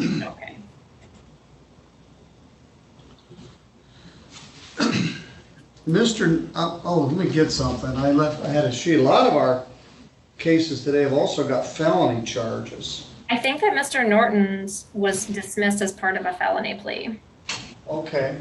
Okay. Let me get something. I had a sheet. A lot of our cases today have also got felony charges. I think that Mr. Norton's was dismissed as part of a felony plea. Okay.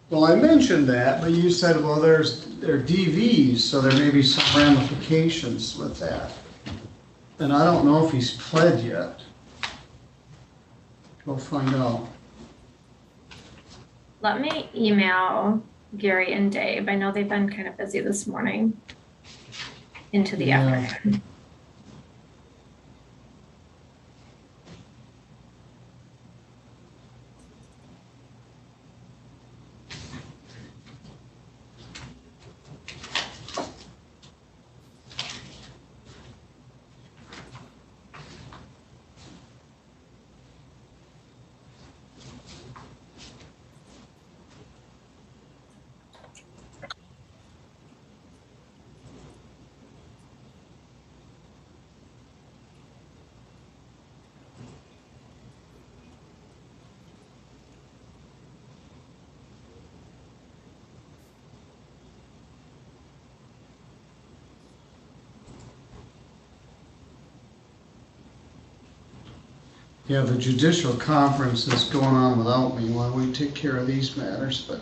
Well, I mentioned that, but you said, well, they're DVs, so there may be some ramifications with that. And I don't know if he's pled yet. We'll find out. Let me email Gary and Dave. I know they've been kind of busy this morning into the afternoon. Yeah, the judicial conference is going on without me while we take care of these matters, but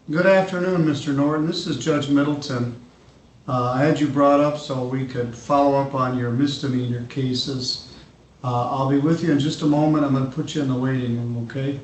good afternoon, Mr. Norton. This is Judge Middleton. I had you brought up so we could follow up on your misdemeanor cases. I'll be with you in just a moment. I'm going to put you in the waiting room, okay?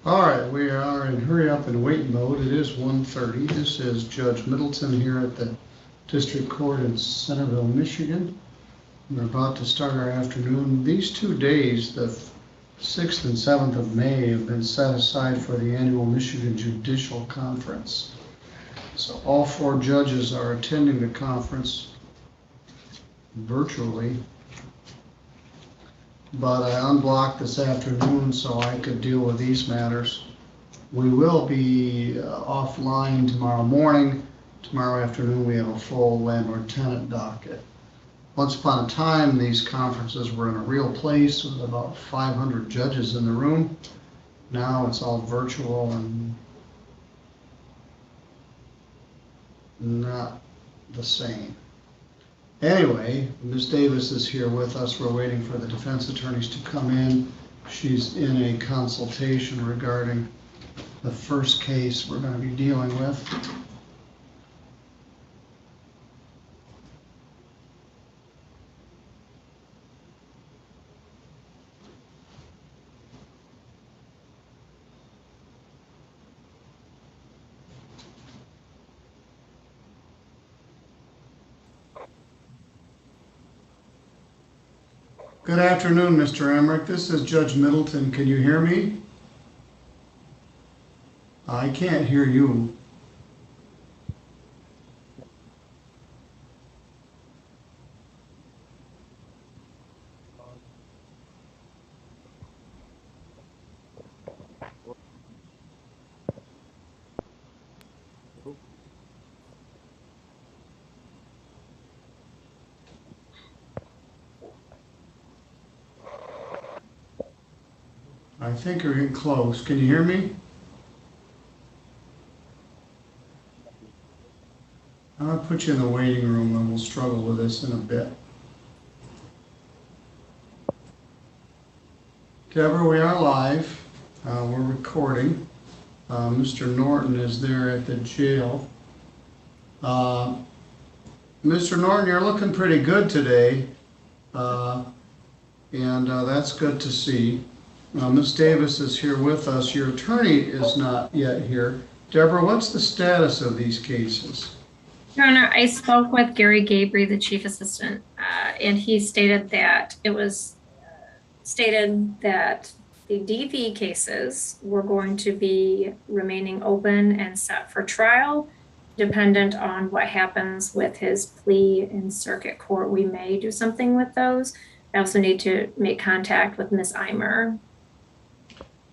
All right, we are in hurry up and wait mode. It is 1:30. This is Judge Middleton here at the District Court in Centerville, Michigan. We're about to start our afternoon. These 2 days, the 6th and 7th of May, have been set aside for the annual Michigan Judicial Conference. So all 4 judges are attending the conference virtually. But I unblocked this afternoon so I could deal with these matters. We will be offline tomorrow morning. Tomorrow afternoon we have a full landlord-tenant docket. Once upon a time, these conferences were in a real place with about 500 judges in the room. Now it's all virtual and not the same. Anyway, Ms. Davis is here with us. We're waiting for the defense attorneys to come in. She's in a consultation regarding the first case we're going to be dealing with. Good afternoon, Mr. Emmerich. This is Judge Middleton. Can you hear me? I can't hear you. I think you're getting close. Can you hear me? I'll put you in the waiting room and we'll struggle with this in a bit. Deborah, we are live. We're recording. Mr. Norton is there at the jail. Mr. Norton, you're looking pretty good today. And that's good to see. Ms. Davis is here with us. Your attorney is not yet here. Deborah, what's the status of these cases? Your Honor, I spoke with Gary Gabrey, the chief assistant, and he stated that it was stated that the DV cases were going to be remaining open and set for trial, dependent on what happens with his plea in circuit court. We may do something with those. I also need to make contact with Ms. Eimer.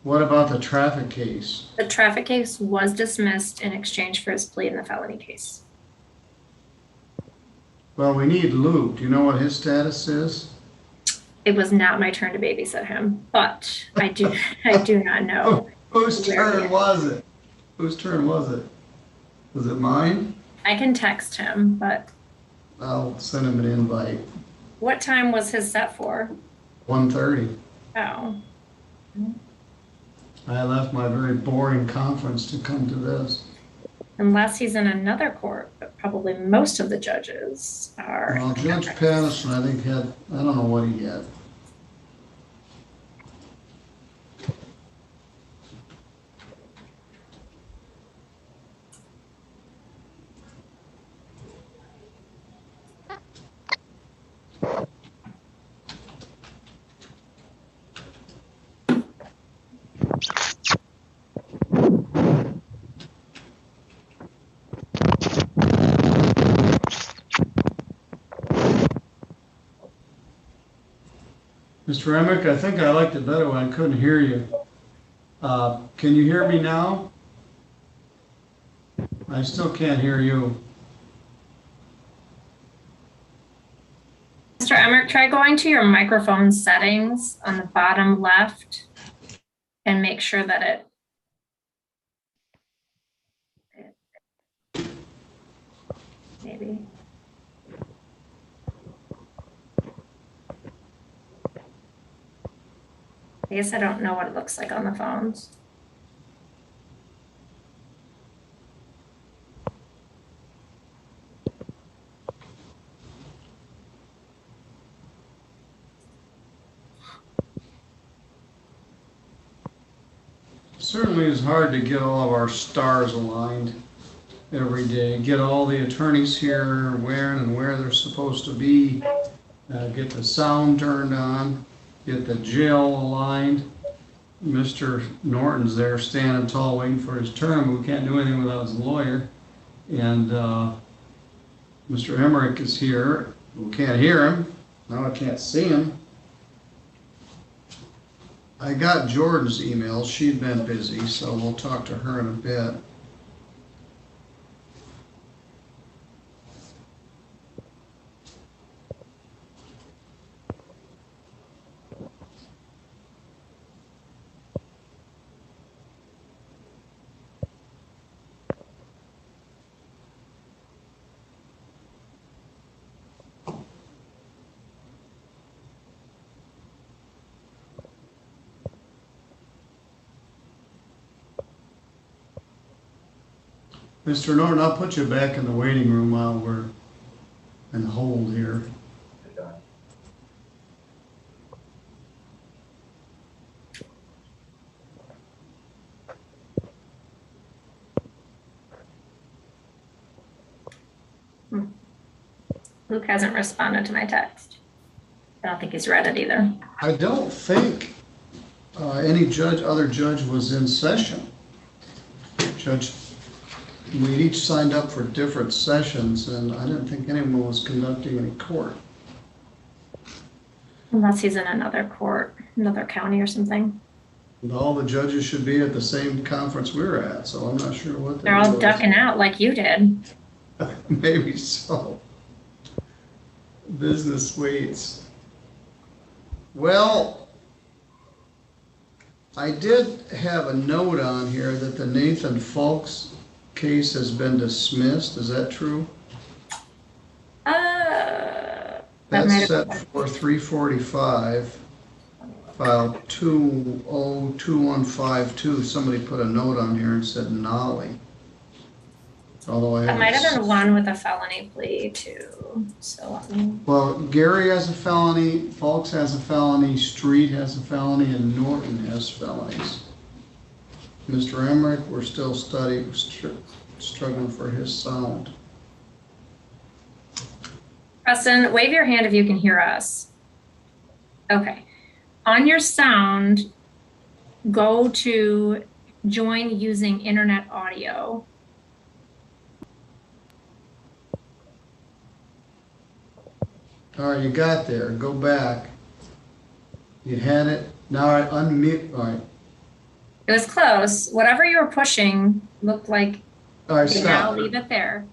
What about the traffic case? The traffic case was dismissed in exchange for his plea in the felony case. Well, we need Luke. Do you know what his status is? It was not my turn to babysit him, but I do not know. Whose turn was it? Whose turn was it? Was it mine? I can text him, but I'll send him an invite. what time was his set for? 1:30. Oh. I left my very boring conference to come to this. Unless he's in another court, but probably most of the judges are. Well, Judge Patterson, I think, had, I don't know what he had. Mr. Emick, I think I liked it better when I couldn't hear you. Can you hear me now? I still can't hear you. Mr. Emmerich, try going to your microphone settings on the bottom left and make sure that maybe. I guess I don't know what it looks like on the phones. certainly is hard to get all of our stars aligned every day. Get all the attorneys here when and where they're supposed to be. Get the sound turned on. Get the jail aligned. Mr. Norton's there standing tall waiting for his term, who can't do anything without his lawyer. And Mr. Emmerich is here, who can't hear him. Now I can't see him. I got Jordan's email. She'd been busy, so we'll talk to her in a bit. Mr. Norton, I'll put you back in the waiting room while we're in hold here. Luke hasn't responded to my text. I don't think he's read it either. I don't think any other judge was in session. Judge, we each signed up for different sessions, and I didn't think anyone was conducting any court. Unless he's in another court, another county or something. And all the judges should be at the same conference we were at, so I'm not sure what they're all ducking out like you did. Maybe so. Business waits. Well, I did have a note on here that the Nathan Fulks case has been dismissed. Is that true? That's set for 345, file 202152. Somebody put a note on here and said Nolly. Although I that might have been one with a felony plea too. So well, Gary has a felony, Fulks has a felony, Street has a felony, and Norton has felonies. Mr. Emmerich, we're still struggling for his sound. Preston, wave your hand if you can hear us. Okay. On your sound, go to join using internet audio. All right, you got there. Go back. You had it. Now I unmute. All right. It was close. Whatever you were pushing looked like. All right, stop. Now leave it there.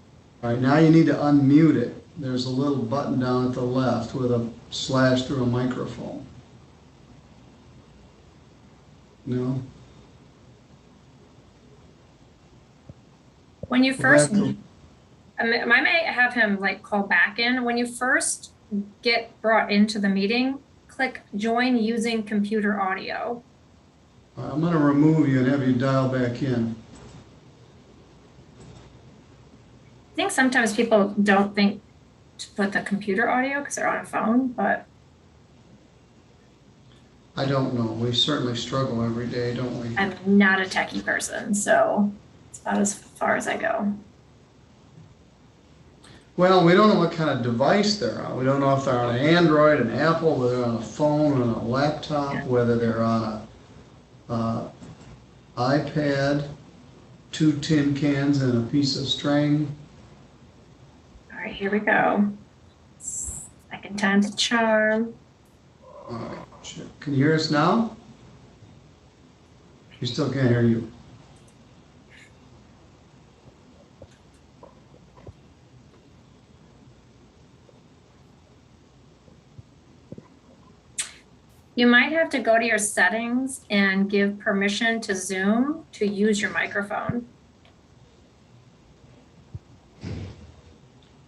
All right, now you need to unmute it. There's a little button down at the left with a slash through a microphone. No? When you first, I might have him like call back in. When you first get brought into the meeting, click join using computer audio. I'm going to remove you and have you dial back in. I think sometimes people don't think to put the computer audio because they're on a phone, but. I don't know. We certainly struggle every day, don't we? I'm not a techie person, so it's about as far as I go. Well, we don't know what kind of device they're on. We don't know if they're on an Android, an Apple, whether they're on a phone, or on a laptop, whether they're on a iPad, 2 tin cans and a piece of string. All right, here we go. Second time's a charm. All right. Can you hear us now? We still can't hear you. You might have to go to your settings and give permission to Zoom to use your microphone.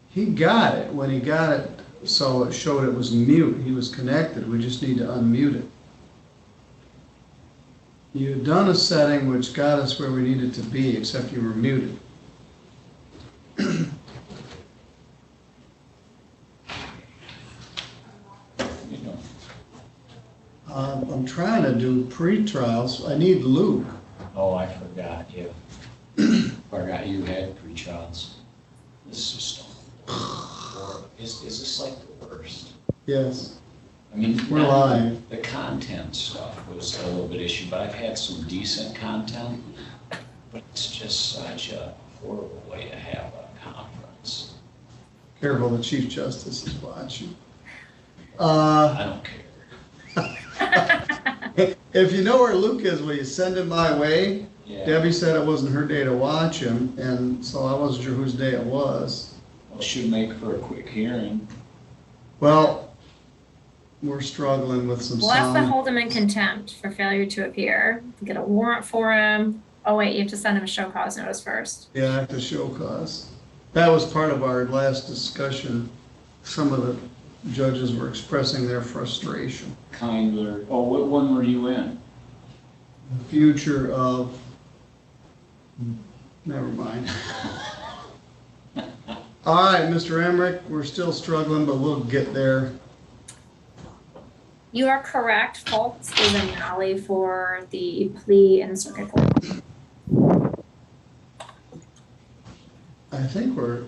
He got it when he got it, so it showed it was mute. He was connected. We just need to unmute it. You've done a setting which got us where we needed to be, except you were muted. I'm trying to do pre-trials. I need Luke. Oh, I forgot you. Forgot you had pre-trials. This is just horrible. Is this like the worst? Yes, I mean, we're live. the content stuff was a little bit issue, but I've had some decent content. But it's just such a horrible way to have a conference. Careful, the Chief Justice is watching. I don't care. If you know where Luke is, will you send him my way? Yeah. Debbie said it wasn't her day to watch him, and so I wasn't sure whose day it was. Well, should make for a quick hearing. Well, we're struggling with some We'll have to sound. hold him in contempt for failure to appear, get a warrant for him. Oh wait, you have to send him a show cause notice first. Yeah, I have to show cause. That was part of our last discussion. Some of the judges were expressing their frustration. Kindler. Oh, what one were you in? The future of, never mind. All right, Mr. Emmerich, we're still struggling, but we'll get there. You are correct. Fault is a nollie for the plea in circuit court. I think we're,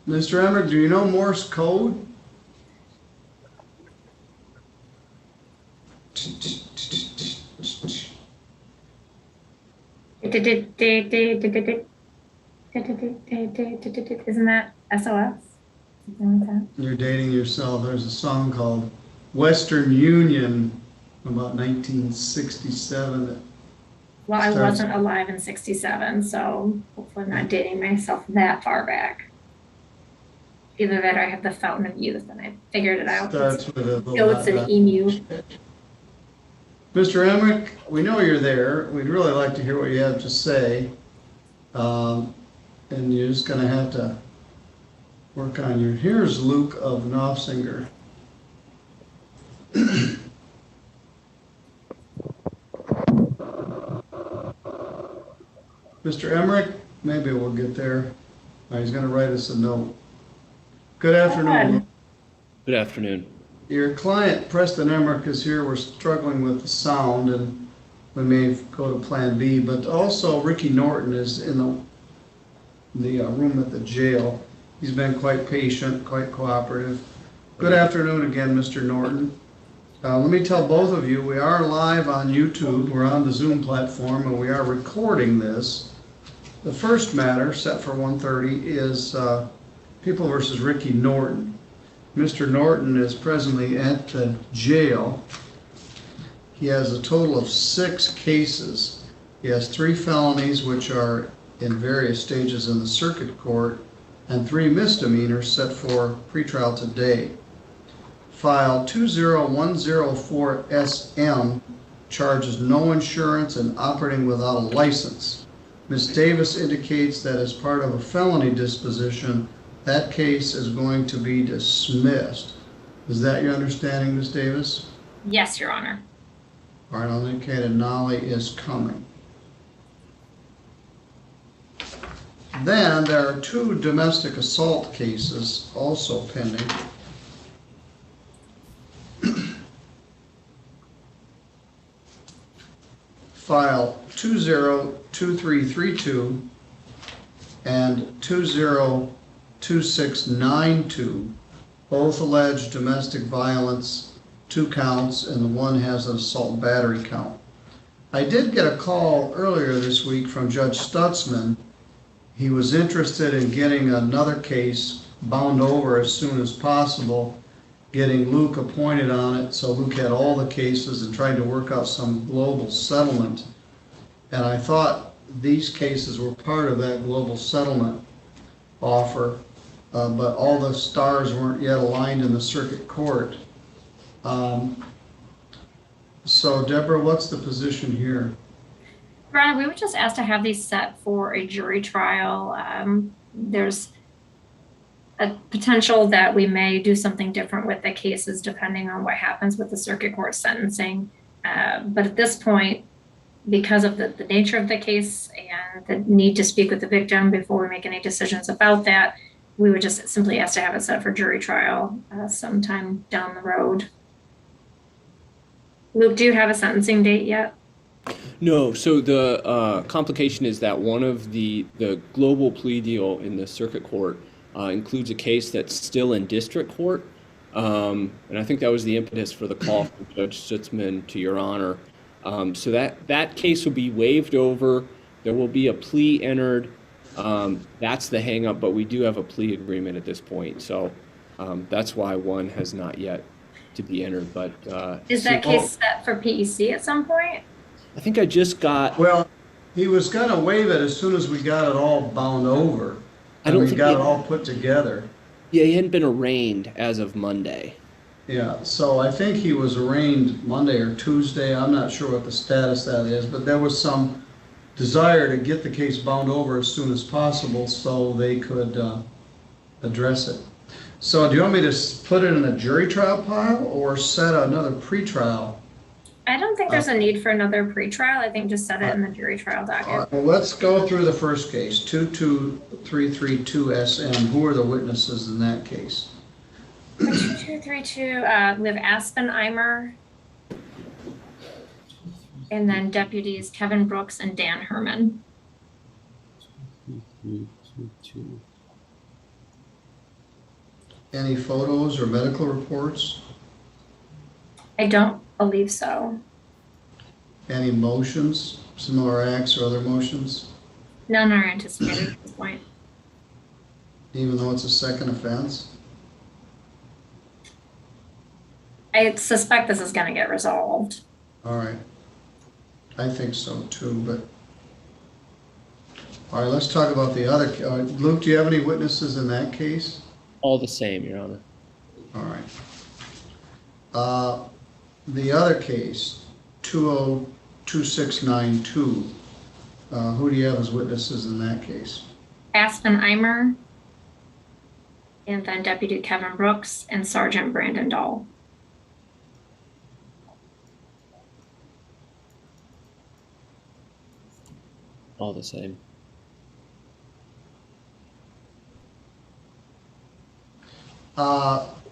Mr. Emmerich, do you know Morse code? Isn't that SOS? Something like that. You're dating yourself. There's a song called Western Union about 1967. Well, I Starts- wasn't alive in 67, so hopefully I'm not dating myself that far back. Either that or I have the fountain of youth and I figured it out. Starts with a Goats and emu. Mr. Emmerich, we know you're there. We'd really like to hear what you have to say. And you're just gonna have to work on your, here's Luke of Knopfsinger. Mr. Emmerich, maybe we'll get there. He's gonna write us a note. Good afternoon. Good afternoon. Your client, Preston Emmerich, is here. We're struggling with the sound and we may go to Plan B, but also Ricky Norton is in the room at the jail. He's been quite patient, quite cooperative. Good afternoon again, Mr. Norton. Let me tell both of you, we are live on YouTube. We're on the Zoom platform and we are recording this. The first matter set for 1:30 is People versus Ricky Norton. Mr. Norton is presently at the jail. He has a total of 6 cases. He has 3 felonies which are in various stages in the circuit court and 3 misdemeanors set for pretrial today. File 20104 SM charges no insurance and operating without a license. Ms. Davis indicates that as part of a felony disposition, that case is going to be dismissed. Is that your understanding, Ms. Davis? Yes, Your Honor. All right, I'll indicate a nollie is coming. Then there are 2 domestic assault cases also pending. File 202332 and 202692, both allege domestic violence, 2 counts, and the one has an assault battery count. I did get a call earlier this week from Judge Stutzman. He was interested in getting another case bound over as soon as possible, getting Luke appointed on it, so Luke had all the cases and trying to work out some global settlement. And I thought these cases were part of that global settlement offer, but all the stars weren't yet aligned in the circuit court. So Deborah, what's the position here? Brian, we would just ask to have these set for a jury trial. There's a potential that we may do something different with the cases depending on what happens with the circuit court sentencing. But at this point, because of the nature of the case and the need to speak with the victim before we make any decisions about that, we would just simply ask to have it set for jury trial sometime down the road. Luke, do you have a sentencing date yet? No, so the complication is that one of the global plea deal in the circuit court includes a case that's still in district court. And I think that was the impetus for the call from Judge Stutzman to Your Honor. So that case will be waived over. There will be a plea entered. That's the hang up, but we do have a plea agreement at this point. So that's why one has not yet to be entered. But Is that case set for PEC at some point? I think I just got. Well, he was gonna waive it as soon as we got it all bound over. I don't And we think got he- it all put together. Yeah, he hadn't been arraigned as of Monday. Yeah, so I think he was arraigned Monday or Tuesday. I'm not sure what the status that is, but there was some desire to get the case bound over as soon as possible so they could address it. So do you want me to put it in a jury trial pile or set another pretrial? I don't think there's a need for another pretrial. I think just set it in the jury trial All docket. right, well, let's go through the first case, 22332 SM. Who are the witnesses in that case? 2232, we have Aspen Eimer. And then deputies Kevin Brooks and Dan Herman. Any photos or medical reports? I don't believe so. Any motions, similar acts or other motions, None are anticipated at this point. even though it's a second offense? I suspect this is gonna get resolved. All right. I think so too, but. All right, let's talk about the other, Luke, do you have any witnesses in that case? All the same, Your Honor. All right. The other case, 202692, who do you have as witnesses in that case? Aspen Eimer. And then Deputy Kevin Brooks and Sergeant Brandon Dahl. All the same.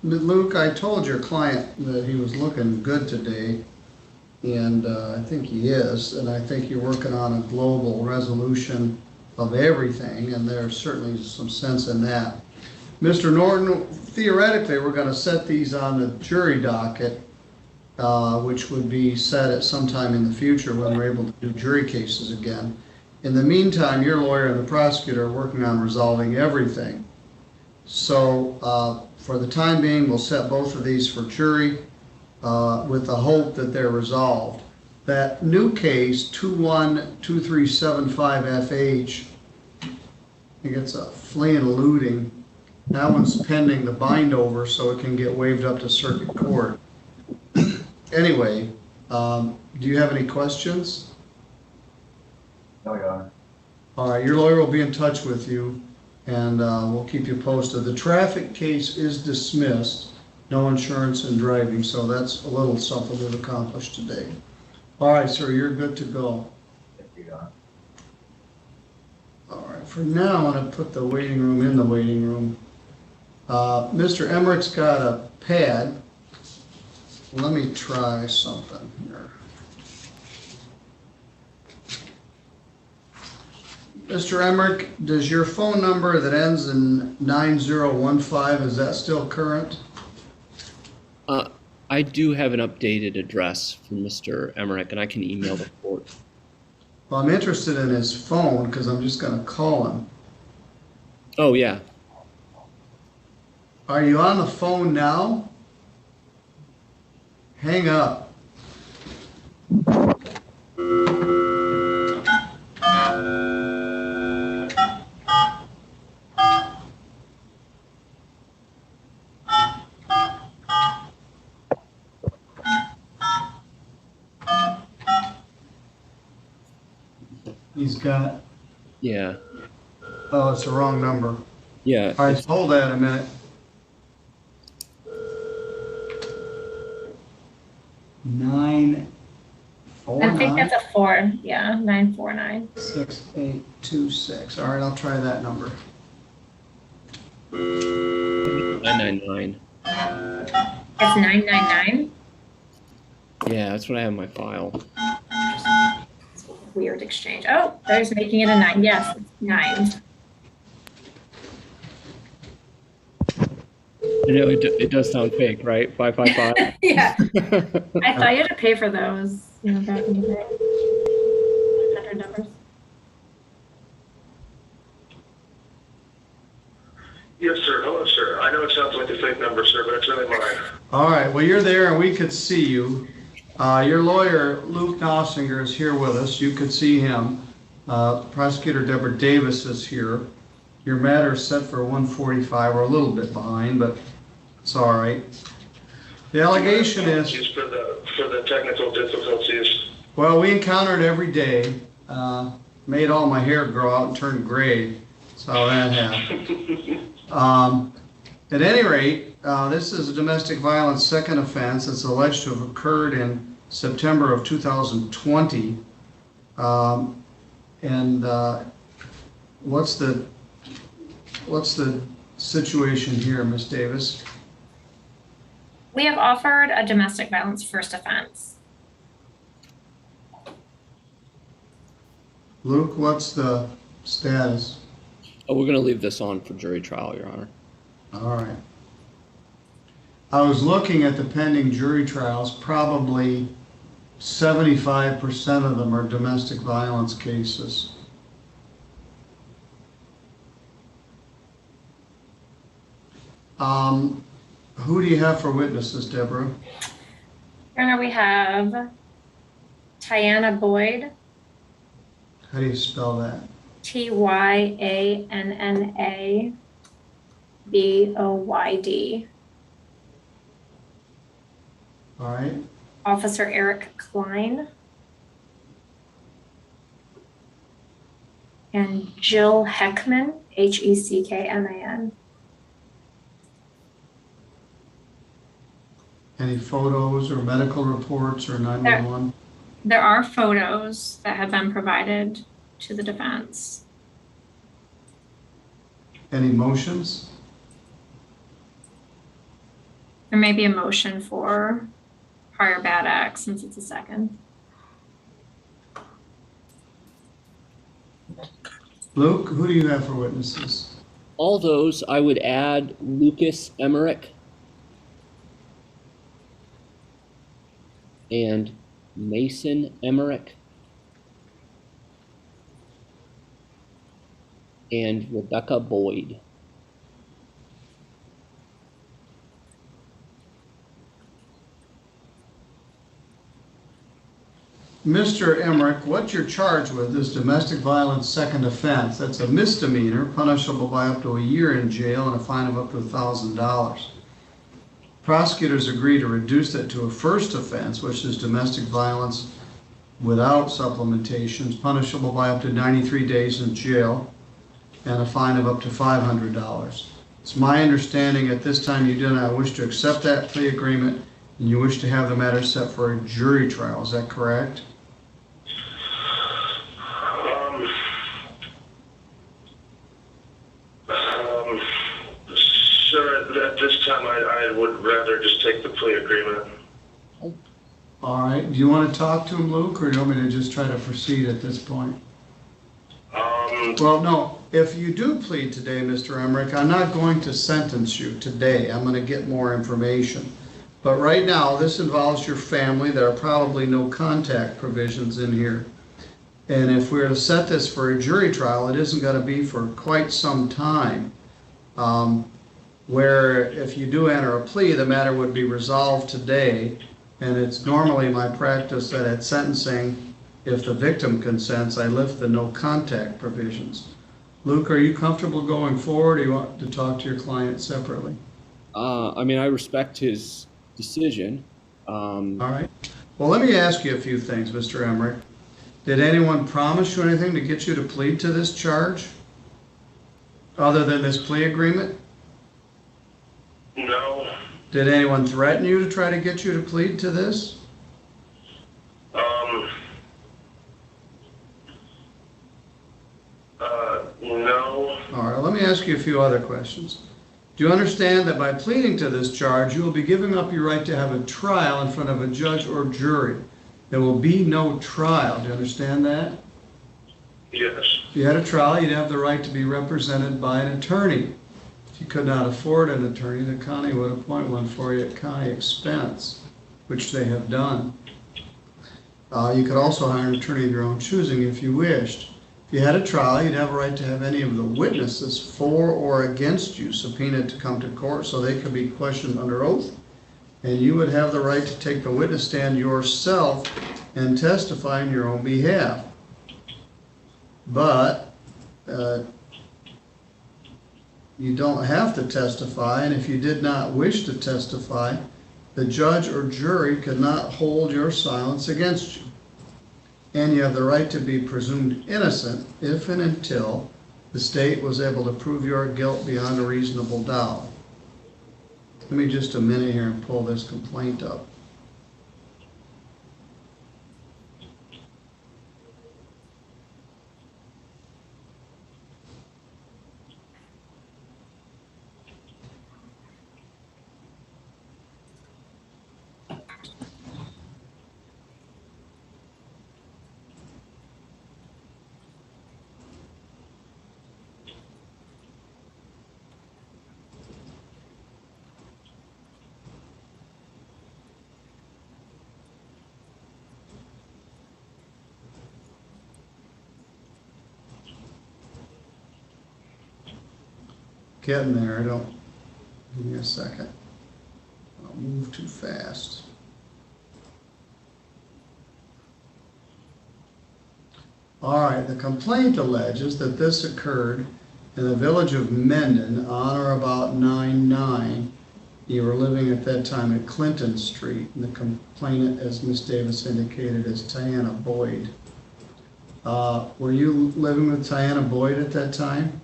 Luke, I told your client that he was looking good today, and I think he is, and I think you're working on a global resolution of everything, and there's certainly some sense in that. Mr. Norton, theoretically, we're going to set these on the jury docket, which would be set at some time in the future when we're able to do jury cases again. In the meantime, your lawyer and the prosecutor are working on resolving everything. So for the time being, we'll set both of these for jury with the hope that they're resolved. That new case, 212375FH, I think it's a fleeing and looting. That one's pending the bind over so it can get waived up to circuit court. Anyway, do you have any questions? No, Your Honor. All right, your lawyer will be in touch with you, and we'll keep you posted. The traffic case is dismissed, no insurance and driving, so that's a little something we've accomplished today. All right, sir, you're good to go. Thank you, Your Honor. All right, for now, I'm going to put the waiting room in the waiting room. Mr. Emmerich's got a pad. Let me try something here. Mr. Emmerich, does your phone number that ends in 9015, is that still current? I do have an updated address from Mr. Emmerich, and I can email the court. Well, I'm interested in his phone because I'm just going to call him. Oh, yeah. Are you on the phone now? Hang up. He's got, Yeah. oh, it's the wrong number. Yeah. All right, hold that a minute. 949. I think that's a 4, yeah, 949. 6826. All right, I'll try that number. 999. It's 999? Yeah, that's what I have in my file. It's weird exchange. Oh, there's making it a 9. Yes, it's 9. I know it does sound fake, right? 555. Yeah, I thought you had to pay for those, back in the day. 100 numbers. Yes, sir. Hello, sir. I know it sounds like a fake number, sir, but it's really mine. All right, well, you're there and we could see you. Your lawyer, Luke Nossinger, is here with us. You could see him. Prosecutor Deborah Davis is here. Your matter is set for 1:45. We're a little bit behind, but it's all right. The allegation is... Apologies for the technical difficulties. Well, we encounter it every day. Made all my hair grow out and turn gray. That's how that happened. At any rate, this is a domestic violence second offense. It's alleged to have occurred in September of 2020. What's the situation here, Ms. Davis? We have offered a domestic violence first offense. Luke, what's the status? Oh, we're going to leave this on for jury trial, Your Honor. All right. I was looking at the pending jury trials. Probably 75% of them are domestic violence cases. Who do you have for witnesses, Deborah? Your Honor, we have Tiana Boyd, How do you spell that? TYANNABOYD. All right. Officer Eric Klein. And Jill Heckman, HECKMAN. Any photos or medical reports or 911? There are photos that have been provided to the defense. Any motions? There may be a motion for prior bad acts since it's a second. Luke, who do you have for witnesses? All those, I would add Lucas Emmerich and Mason Emmerich and Rebecca Boyd. Mr. Emmerich, what you're charged with is domestic violence second offense. That's a misdemeanor, punishable by up to a year in jail and a fine of up to $1,000. Prosecutors agree to reduce that to a first offense, which is domestic violence without supplementations, punishable by up to 93 days in jail and a fine of up to $500. It's my understanding at this time you do not wish to accept that plea agreement and you wish to have the matter set for a jury trial. Is that correct? Sir, at this time, I would rather just take the plea agreement. All right. Do you want to talk to him, Luke, or do you want me to just try to proceed at this point? Well, no. If you do plead today, Mr. Emmerich, I'm not going to sentence you today. I'm going to get more information. But right now, this involves your family. There are probably no contact provisions in here. And if we're to set this for a jury trial, it isn't going to be for quite some time. Where if you do enter a plea, the matter would be resolved today. And it's normally my practice that at sentencing, if the victim consents, I lift the no contact provisions. Luke, are you comfortable going forward, or do you want to talk to your client separately? I mean, I respect his decision. All right. Well, let me ask you a few things, Mr. Emmerich. Did anyone promise you anything to get you to plead to this charge, other than this plea agreement? No. Did anyone threaten you to try to get you to plead to this? No. All right, let me ask you a few other questions. Do you understand that by pleading to this charge, you will be giving up your right to have a trial in front of a judge or jury? There will be no trial. Do you understand that? Yes. If you had a trial, you'd have the right to be represented by an attorney. If you could not afford an attorney, the county would appoint one for you at county expense, which they have done. You could also hire an attorney of your own choosing if you wished. If you had a trial, you'd have a right to have any of the witnesses for or against you subpoenaed to come to court so they could be questioned under oath. And you would have the right to take the witness stand yourself and testify on your own behalf. But you don't have to testify, and if you did not wish to testify, the judge or jury could not hold your silence against you. And you have the right to be presumed innocent if and until the state was able to prove your guilt beyond a reasonable doubt. Give me just a minute here and pull this complaint up. Getting there, don't, give me a second. I'll move too fast. All right, the complaint alleges that this occurred in the village of Mendon on or about 9/9. You were living at that time at Clinton Street, and the complainant, as Ms. Davis indicated, is Tiana Boyd. Were you living with Tiana Boyd at that time?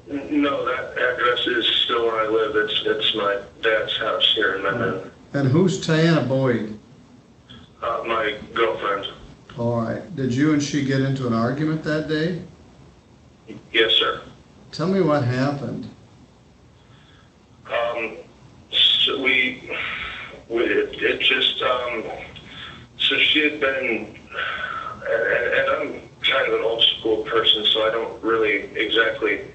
No, that address is still where I live. It's my dad's house here in Mendon. And who's Tiana Boyd? My girlfriend. All right. Did you and she get into an argument that day? Yes, sir. Tell me what happened. So it just, so she had been, and I'm kind of an old school person, so I don't really exactly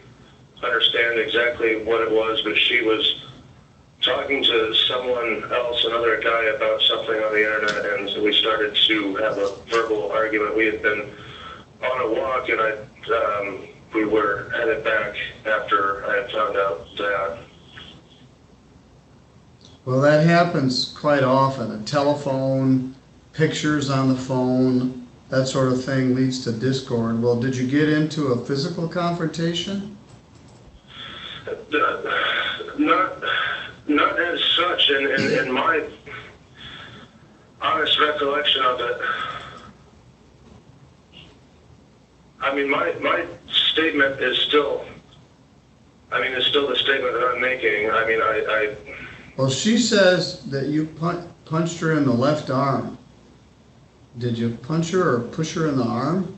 understand exactly what it was, but she was talking to someone else, another guy, about something on the internet, and so we started to have a verbal argument. We had been on a walk, and we were headed back after I had found out that. Well, that happens quite often. A telephone, pictures on the phone, that sort of thing leads to discord. Well, did you get into a physical confrontation? Not as such, in my honest recollection of it. I mean, my statement is still, the statement that I'm making. I mean, Well, she says that you punched her in the left arm. Did you punch her or push her in the arm?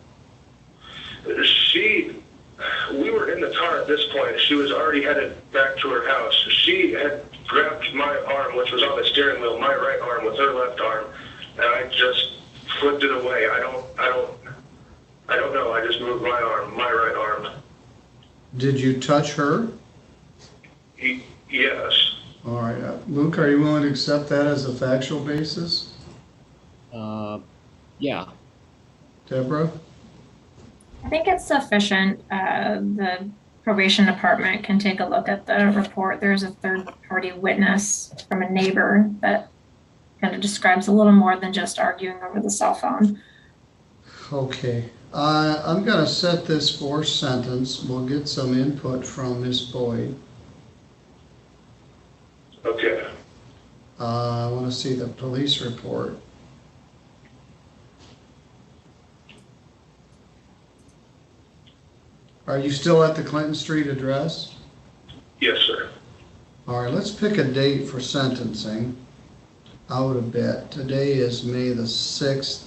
We were in the car at this point. She was already headed back to her house. She had grabbed my arm, which was on the steering wheel, my right arm with her left arm, and I just flipped it away. I don't know. I just moved my arm, my right arm. Did you touch her? Yes. All right. Luke, are you willing to accept that as a factual basis? Yeah. Deborah? I think it's sufficient. The probation department can take a look at the report. There's a third-party witness from a neighbor that kind of describes a little more than just arguing over the cell phone. Okay. I'm going to set this for sentence. We'll get some input from Ms. Boyd. Okay. I want to see the police report. Are you still at the Clinton Street address? Yes, sir. All right, let's pick a date for sentencing. Out a bit. Today is May the 6th.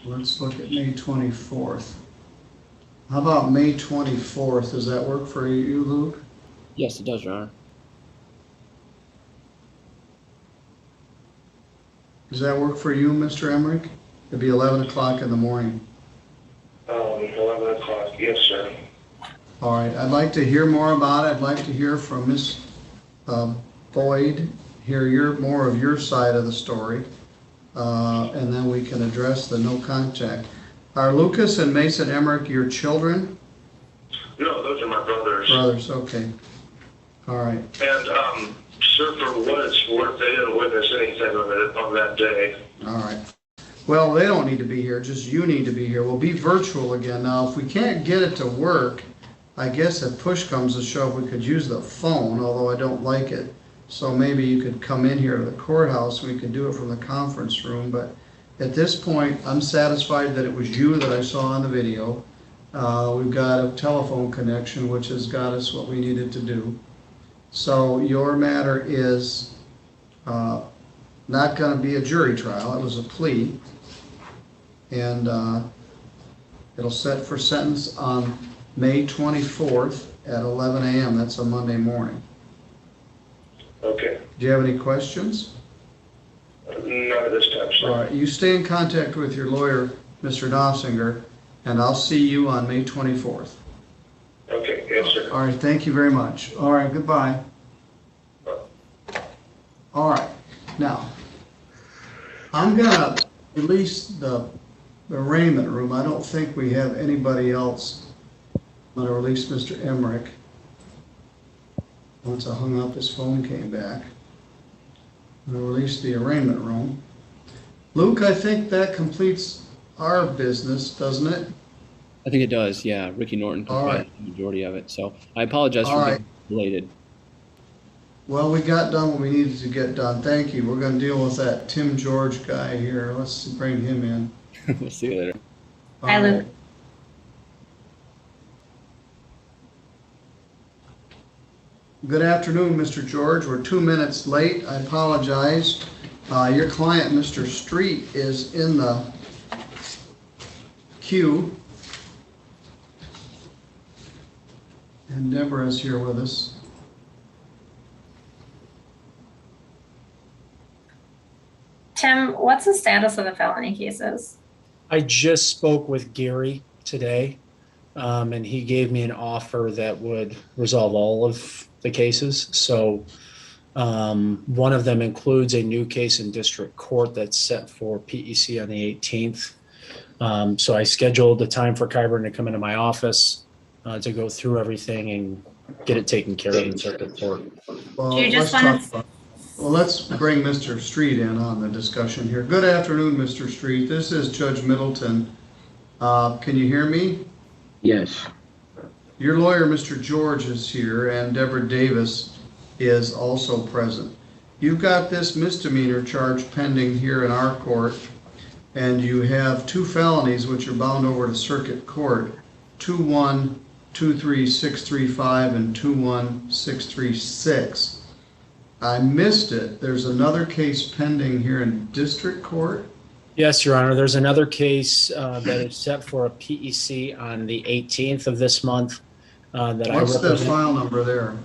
Let's look at May 24th. How about May 24th? Does that work for you, Luke? Yes, it does, Your Honor. Does that work for you, Mr. Emmerich? It'd be 11 o'clock in the morning. 11 o'clock, yes, sir. All right, I'd like to hear more about it. I'd like to hear from Ms. Boyd, hear more of your side of the story, and then we can address the no contact. Are Lucas and Mason Emmerich your children? No, those are my brothers. Brothers, okay. All right. And, sir, for what it's worth, they didn't witness anything on that day. All right. Well, they don't need to be here, just you need to be here. We'll be virtual again. Now, if we can't get it to work, I guess if push comes to shove, we could use the phone, although I don't like it. So maybe you could come in here to the courthouse, we could do it from the conference room. But at this point, I'm satisfied that it was you that I saw on the video. We've got a telephone connection, which has got us what we needed to do. So your matter is not going to be a jury trial. It was a plea. And it'll set for sentence on May 24th at 11 a.m. That's a Monday morning. Okay. Do you have any questions? Not at this time, sir. All right, you stay in contact with your lawyer, Mr. Dossinger, and I'll see you on May 24th. Okay, yes, sir. All right, thank you very much. All right, goodbye. All right, now, I'm gonna release the arraignment room. I don't think we have anybody else. I'm gonna release Mr. Emmerich. Once I hung up, his phone came back. I'm gonna release the arraignment room. Luke, I think that completes our business, doesn't it? I think it does, yeah. Ricky Norton All provided right. the majority of it, so I apologize All for right. being related. Well, we got done what we needed to get done. Thank you. We're gonna deal with that Tim George guy here. Let's bring him in. We'll see you later. Hi, Luke. Good afternoon, Mr. George. We're 2 minutes late. I apologize. Your client, Mr. Street, is in the queue. And Deborah is here with us. Tim, what's the status of the felony cases? I just spoke with Gary today, and he gave me an offer that would resolve all of the cases. So one of them includes a new case in district court that's set for PEC on the 18th. So I scheduled the time for Kyburn to come into my office to go through everything and get it taken care of in circuit court. Well, Do you just let's wanna- talk about- Well, let's bring Mr. Street in on the discussion here. Good afternoon, Mr. Street. This is Judge Middleton. Can you hear me? Yes. Your lawyer, Mr. George, is here, and Deborah Davis is also present. You've got this misdemeanor charge pending here in our court, and you have two felonies which are bound over to circuit court, 2123635 and 21636. I missed it. There's another case pending here in district court. Yes, Your Honor. There's another case that is set for a PEC on the 18th of this month that I What's the represent. file number there?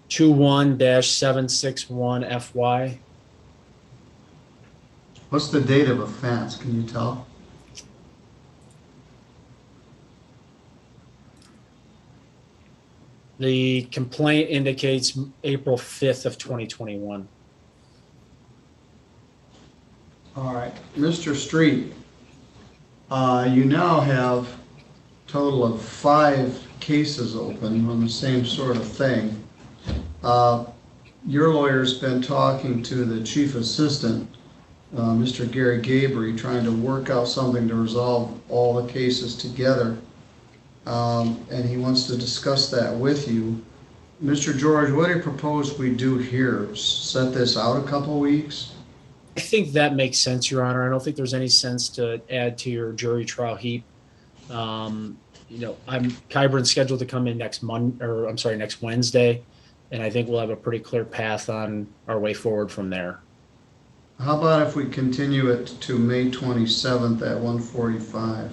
(21-761 FY). What's the date of offense? Can you tell? The complaint indicates April 5th of 2021. All right, Mr. Street, you now have a total of 5 cases open on the same sort of thing. Your lawyer's been talking to the chief assistant, Mr. Gary Gabry, trying to work out something to resolve all the cases together. And he wants to discuss that with you. Mr. George, what do you propose we do here? Set this out a couple weeks? I think that makes sense, Your Honor. I don't think there's any sense to add to your jury trial heap. Kyburn's scheduled to come in next Wednesday, and I think we'll have a pretty clear path on our way forward from there. How about if we continue it to May 27th at 1:45?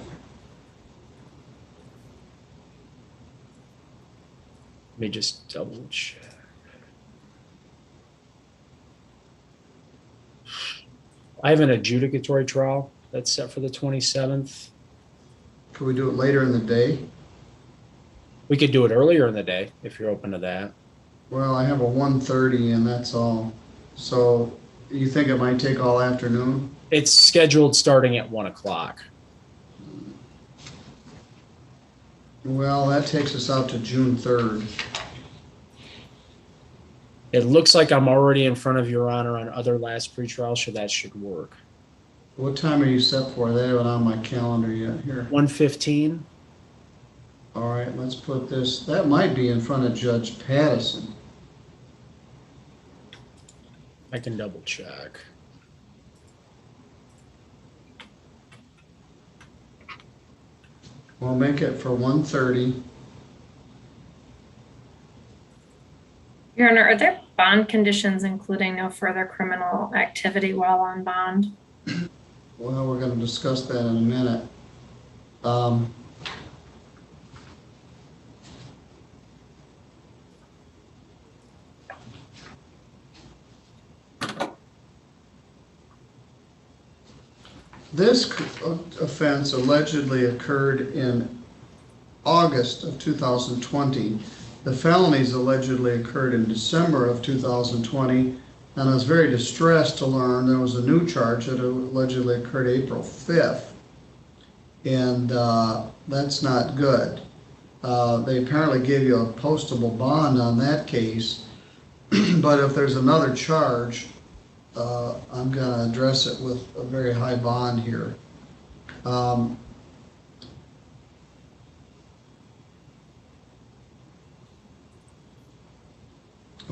Let me just double check. I have an adjudicatory trial that's set for the 27th. Could we do it later in the day? We could do it earlier in the day if you're open to that. Well, I have a 1:30 and that's all. So you think it might take all afternoon? It's scheduled starting at 1 o'clock. Well, that takes us out to June 3rd. It looks like I'm already in front of Your Honor on other last pretrial, so that should work. What time are you set for? They have it on my calendar yet here. 1:15. All right, let's put this, that might be in front of Judge Pattison. I can double check. We'll make it for 1:30. Your Honor, are there bond conditions including no further criminal activity while on bond? Well, we're gonna discuss that in a minute. This offense allegedly occurred in August of 2020. The felonies allegedly occurred in December of 2020, and I was very distressed to learn there was a new charge that allegedly occurred April 5th, and that's not good. They apparently gave you a postable bond on that case, but if there's another charge, I'm going to address it with a very high bond here.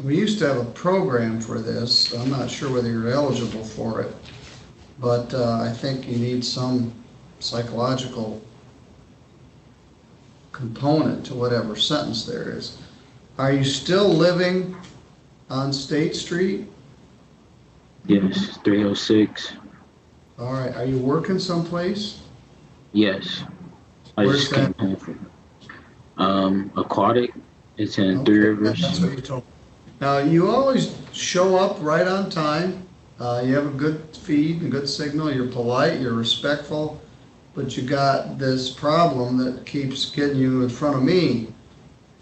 We used to have a program for this. I'm not sure whether you're eligible for it, but I think you need some psychological component to whatever sentence there is. Are you still living on State Street? Yes, 306. All right. Are you working someplace? Yes. I Where's just came home from Aquatic. It's in Okay, Three Rivers. that's what you told me. Now, you always show up right on time. You have a good feed and good signal. You're polite, you're respectful, but you got this problem that keeps getting you in front of me.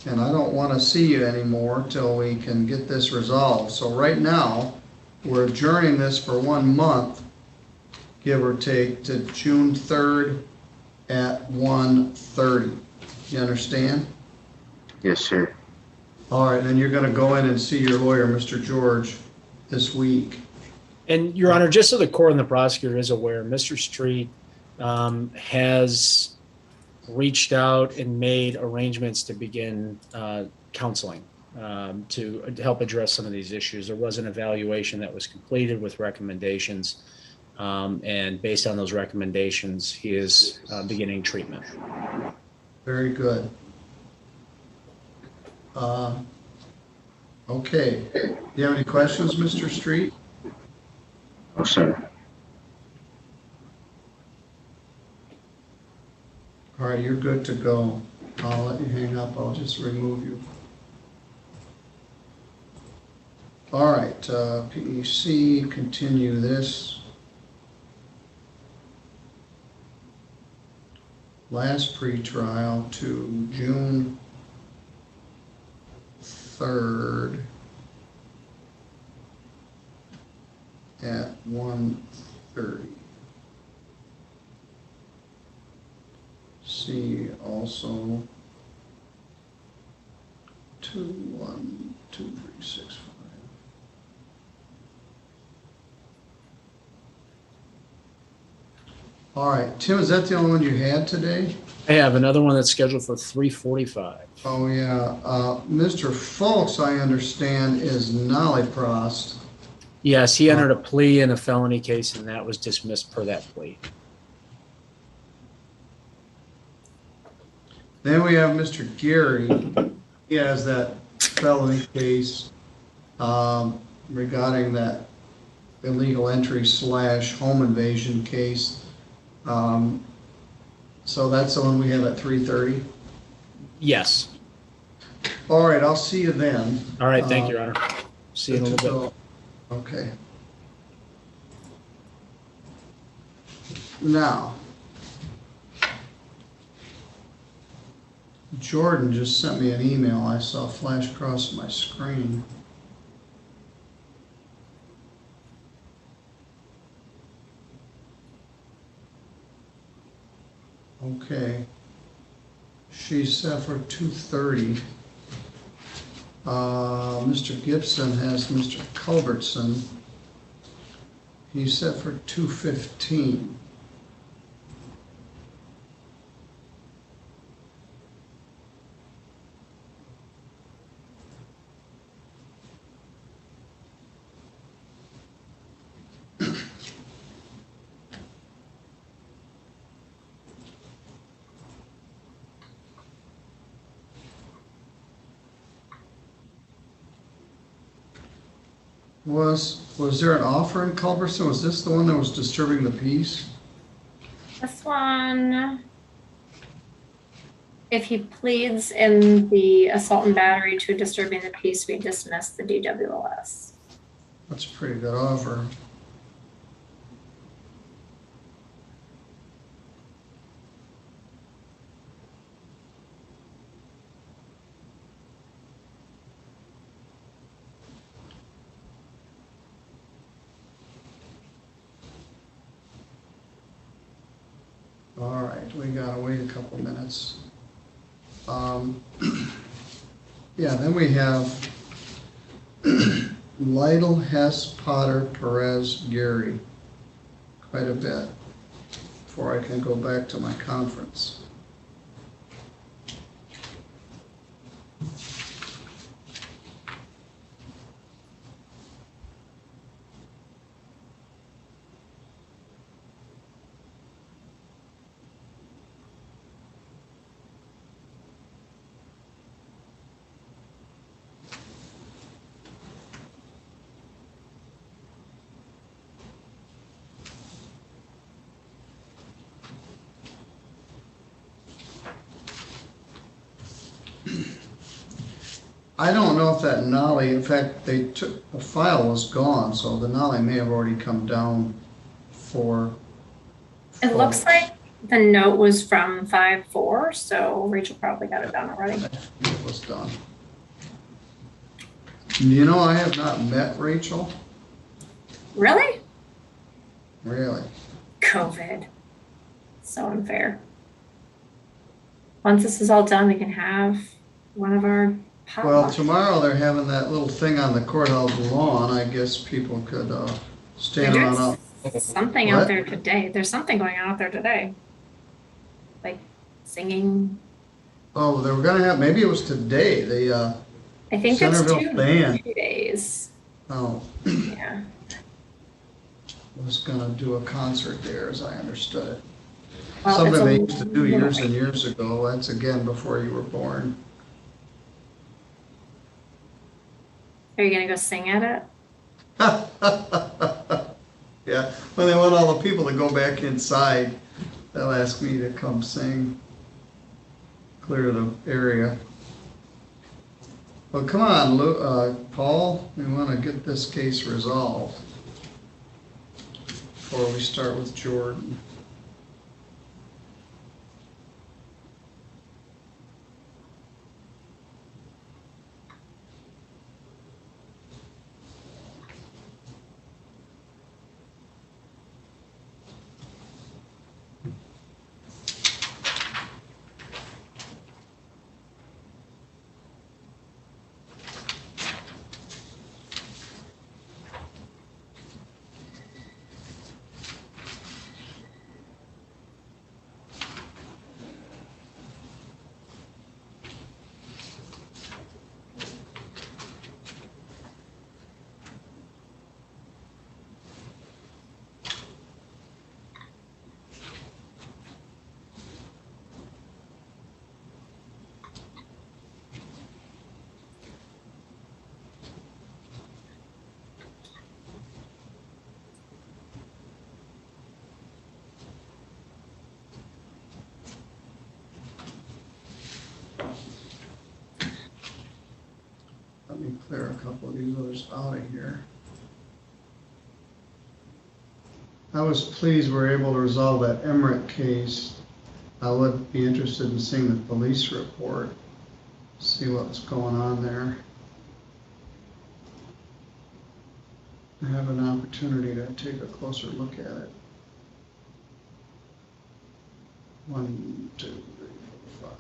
And I don't want to see you anymore till we can get this resolved. So right now, we're adjourning this for 1 month, give or take, to June 3rd at 1:30. You understand? Yes, sir. All right, then you're going to go in and see your lawyer, Mr. George, this week. And Your Honor, just so the court and the prosecutor is aware, Mr. Street has reached out and made arrangements to begin counseling to help address some of these issues. There was an evaluation that was completed with recommendations, and based on those recommendations, he is beginning treatment. Very good. Okay. Do you have any questions, Mr. Street? Oh, sir. All right, you're good to go. I'll let you hang up. I'll just remove you. All right, PEC, continue this. Last pretrial to June 3rd at 1:30. See also 212365. All right, Tim, is that the only one you had today? I have another one that's scheduled for 3:45. Oh, yeah. Mr. Folks, I understand, is nolliprost. Yes, he entered a plea in a felony case, and that was dismissed per that plea. Then we have Mr. Gary. He has that felony case regarding that illegal entry / home invasion case. So that's the one we have at 3:30. Yes. All right, I'll see you then. All right, thank you, Your Honor. See you in a little bit. Okay. Now, Jordan just sent me an email I saw flash across my screen. Okay. She set for 2:30. Mr. Gibson has Mr. Culbertson. He's set for 2:15. Was there an offer in Culbertson? Was this the one that was disturbing the peace? This one, if he pleads in the assault and battery to disturbing the peace, we dismiss the DWLS. That's a pretty good offer. All right, we gotta wait a couple minutes. Yeah, then we have Lytle, Hess, Potter, Perez, Gary. Quite a bit before I can go back to my conference. I don't know if that Nolly, in fact, the file was gone, so the Nolly may have already come down for. It looks like the note was from 5/4, so Rachel probably got it done already. It was done. You know, I have not met Rachel. Really? Really? COVID. So unfair. Once this is all done, we can have one of our potlucks. Well, tomorrow they're having that little thing on the courthouse lawn. I guess people could stand They're around doing out. something What? out there today. There's something going on out there today. Like singing. Oh, they were gonna have, maybe it was today, I think it's Centerville band. 2 days. Oh, Yeah. was gonna do a concert there, as I understood it. Well, Something it's a they used to do little years and late. years ago. That's again before you were born. Are you gonna go sing at it? Yeah, when they want all the people to go back inside, they'll ask me to come sing, clear the area. Well, come on, Paul, we want to get this case resolved before we start with Jordan. couple of these others out of here. I was pleased we're able to resolve that Emmerich case. I would be interested in seeing the police report, see what's going on there. I have an opportunity to take a closer look at it. 1, 2, 3, 4, 5.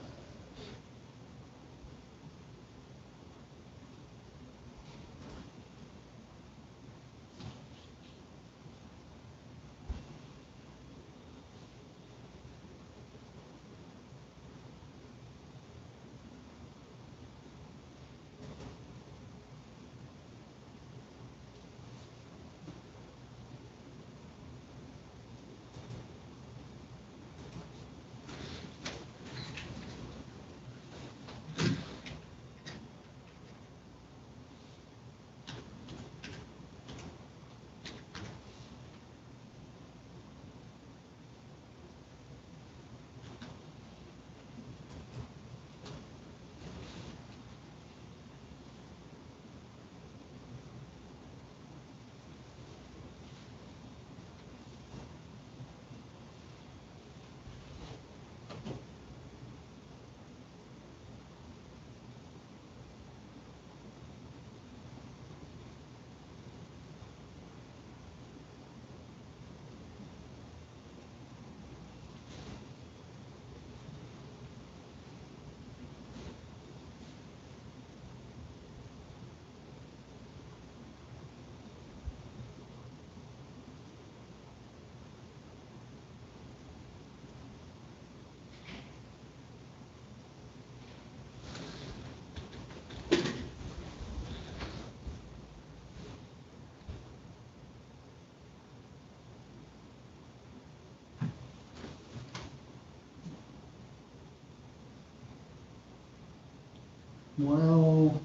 Well,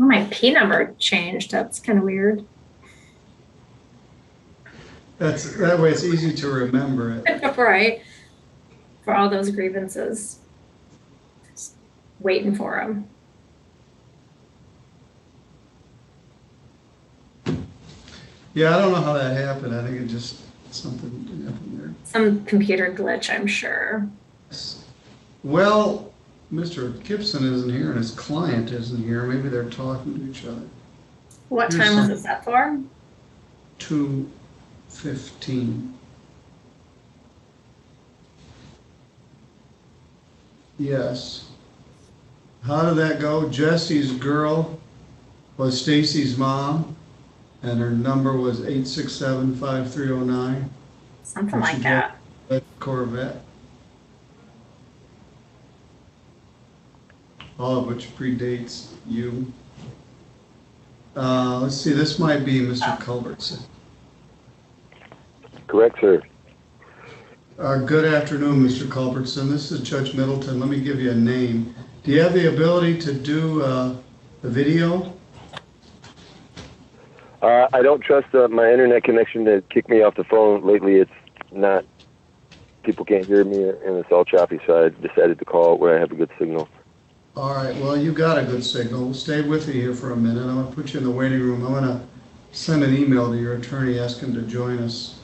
Oh, my P number changed. That's kind of weird. that way it's easy to remember it. Right. For all those grievances. Just waiting for them. Yeah, I don't know how that happened. I think it just, something happened there. Some computer glitch, I'm sure. Well, Mr. Gibson isn't here and his client isn't here. Maybe they're talking to each other. What Here's time was it set for? 2:15. Yes. How did that go? Jesse's girl was Stacy's mom, and her number was 867-5309. Something like that. Corvette. All of which predates you. Let's see, this might be Mr. Culbertson. Correct, sir. Good afternoon, Mr. Culbertson. This is Judge Middleton. Let me give you a name. Do you have the ability to do the video? I don't trust my internet connection to kick me off the phone. Lately, it's not, people can't hear me and it's all choppy, so I decided to call where I have a good signal. All right, well, you got a good signal. We'll stay with you here for a minute. I'm going to put you in the waiting room. I'm going to send an email to your attorney asking to join us.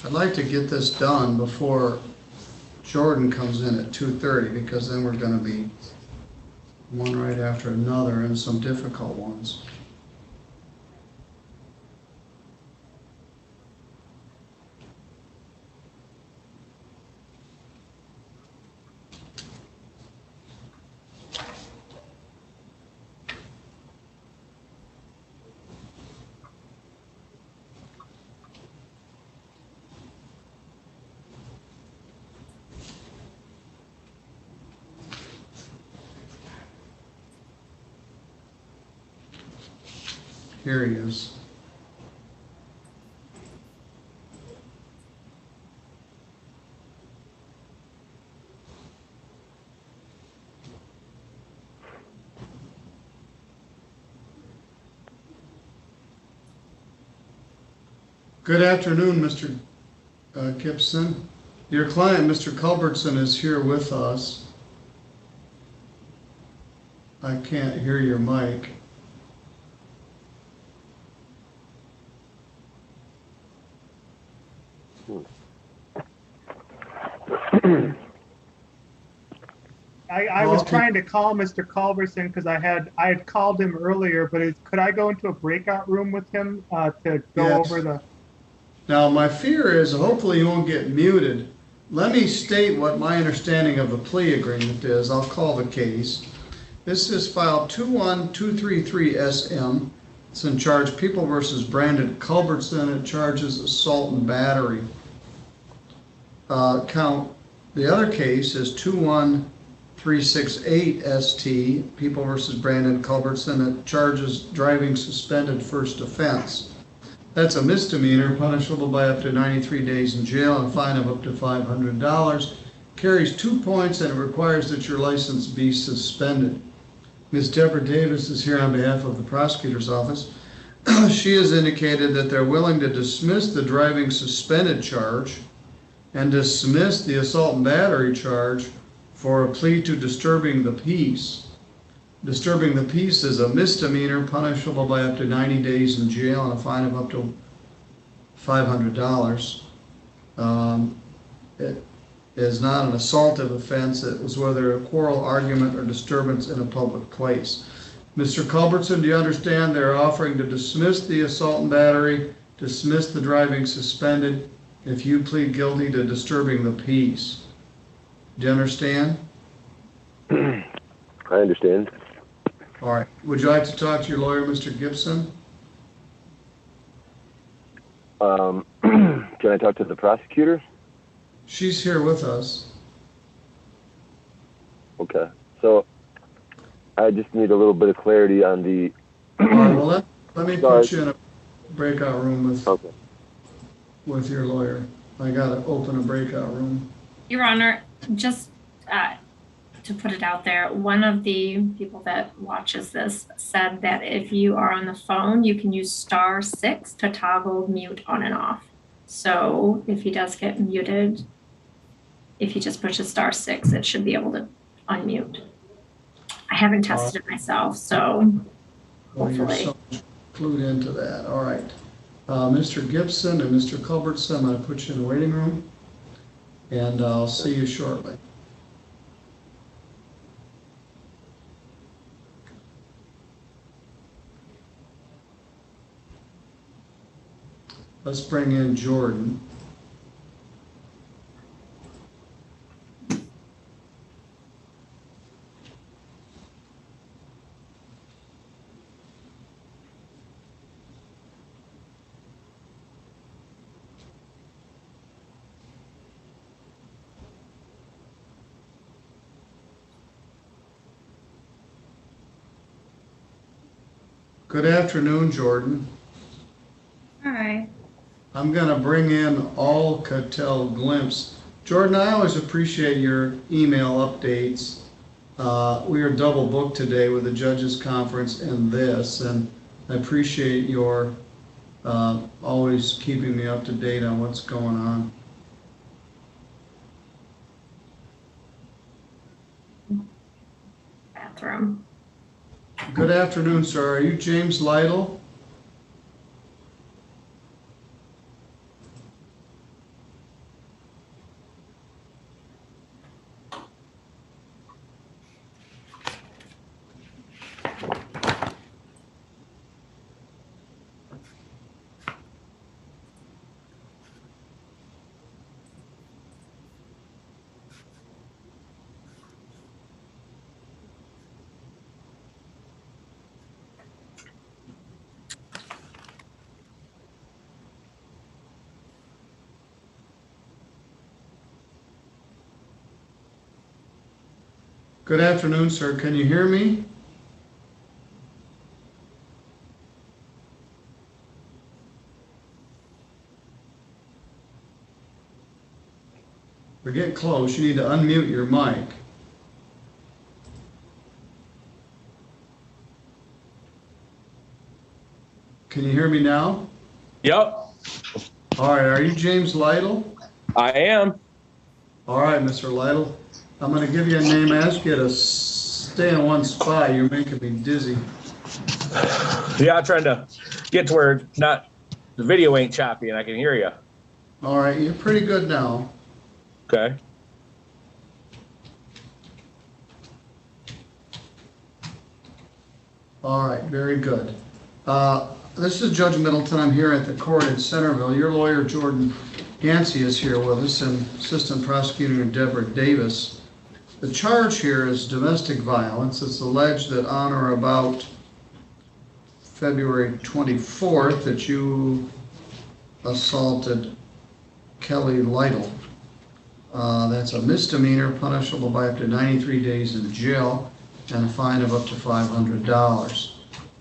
I'd like to get this done before Jordan comes in at 2:30, because then we're going to be one right after another and some difficult ones. Here he is. Good afternoon, Mr. Gibson. Your client, Mr. Culbertson, is here with us. I can't hear your mic. I was trying to call Mr. Culbertson because I had called him earlier, but could I go into a breakout room with him to go Yes. over the? Now, my fear is hopefully you won't get muted. Let me state what my understanding of the plea agreement is. I'll call the case. This is file 21233SM. It's in charge People versus Brandon Culbertson. It charges assault and battery. Count. The other case is 21368ST, People versus Brandon Culbertson. It charges driving suspended first offense. That's a misdemeanor, punishable by up to 93 days in jail and a fine of up to $500. Carries 2 points and it requires that your license be suspended. Ms. Deborah Davis is here on behalf of the prosecutor's office. She has indicated that they're willing to dismiss the driving suspended charge and dismiss the assault and battery charge for a plea to disturbing the peace. Disturbing the peace is a misdemeanor punishable by up to 90 days in jail and a fine of up to $500. It is not an assaultive offense. It was whether a quarrel, argument, or disturbance in a public place. Mr. Culbertson, do you understand they're offering to dismiss the assault and battery, dismiss the driving suspended, if you plead guilty to disturbing the peace? Do you understand? I understand. All right. Would you like to talk to your lawyer, Mr. Gibson? Can I talk to the prosecutor? She's here with us. Okay. So I just need a little bit of clarity on the. All right, well, let me put you in a breakout room with your lawyer. I got to open a breakout room. Your Honor, just to put it out there, one of the people that watches this said that if you are on the phone, you can use *6 to toggle mute on and off. So if he does get muted, if he just pushes *6, it should be able to unmute. I haven't tested it myself, so hopefully. You're so clued into that. All right. Mr. Gibson and Mr. Culbertson, I'm going to put you in the waiting room, and I'll see you shortly. Let's bring in Jordan. Good afternoon, Jordan. Hi. I'm going to bring in Alcatel Glimpse. Jordan, I always appreciate your email updates. We are double booked today with the judges conference and this, and I appreciate your always keeping me up to date on what's going on. Bathroom. Good afternoon, sir. Are you James Lytle? Good afternoon, sir. Can you hear me? We're getting close. You need to unmute your mic. Can you hear me now? Yep, All right, are you James Lytle? I am. All right, Mr. Lytle. I'm going to give you a name, ask you to stay in one spot. You're making me dizzy. Yeah, I'm trying to get to where the video ain't choppy and I can hear you. All right, you're pretty good now. Okay. All right, very good. This is Judge Middleton. I'm here at the court in Centerville. Your lawyer, Jordan Yancey, is here with us, and Assistant Prosecutor Deborah Davis. The charge here is domestic violence. It's alleged that on or about February 24th that you assaulted Kelly Lytle. That's a misdemeanor punishable by up to 93 days in jail and a fine of up to $500.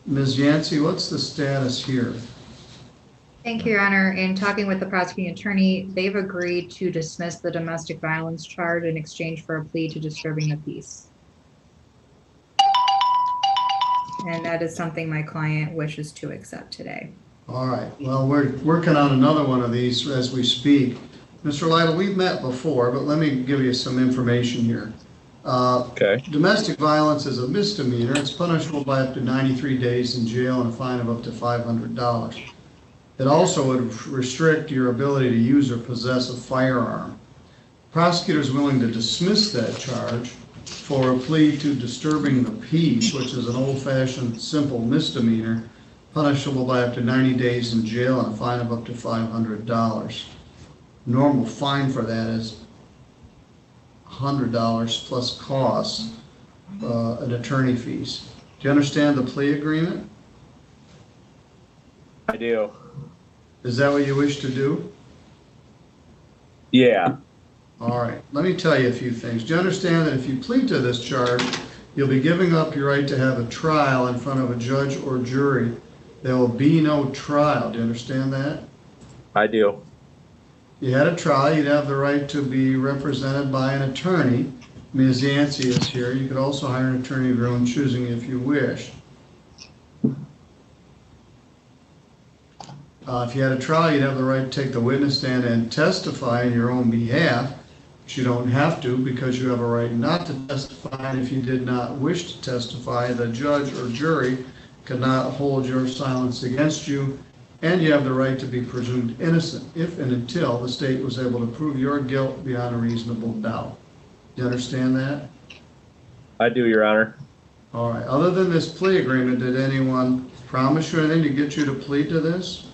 Ms. Yancey, what's the status here? Thank you, Your Honor. In talking with the prosecuting attorney, they've agreed to dismiss the domestic violence charge in exchange for a plea to disturbing the peace. And that is something my client wishes to accept today. All right. Well, we're working on another one of these as we speak. Mr. Lytle, we've met before, but let me give you some information here. Okay. Domestic violence is a misdemeanor. It's punishable by up to 93 days in jail and a fine of up to $500. It also would restrict your ability to use or possess a firearm. Prosecutor is willing to dismiss that charge for a plea to disturbing the peace, which is an old-fashioned simple misdemeanor, punishable by up to 90 days in jail and a fine of up to $500. Normal fine for that is $100 plus costs and attorney fees. Do you understand the plea agreement? I do. Is that what you wish to do? Yeah. All right. Let me tell you a few things. Do you understand that if you plead to this charge, you'll be giving up your right to have a trial in front of a judge or jury? There will be no trial. Do you understand that? I do. If you had a trial, you'd have the right to be represented by an attorney. Ms. Yancey is here. You could also hire an attorney of your own choosing if you wish. If you had a trial, you'd have the right to take the witness stand and testify on your own behalf, but you don't have to because you have a right not to testify, and if you did not wish to testify, the judge or jury cannot hold your silence against you, and you have the right to be presumed innocent if and until the state was able to prove your guilt beyond a reasonable doubt. Do you understand that? I do, Your Honor. All right. Other than this plea agreement, did anyone promise you anything to get you to plead to this?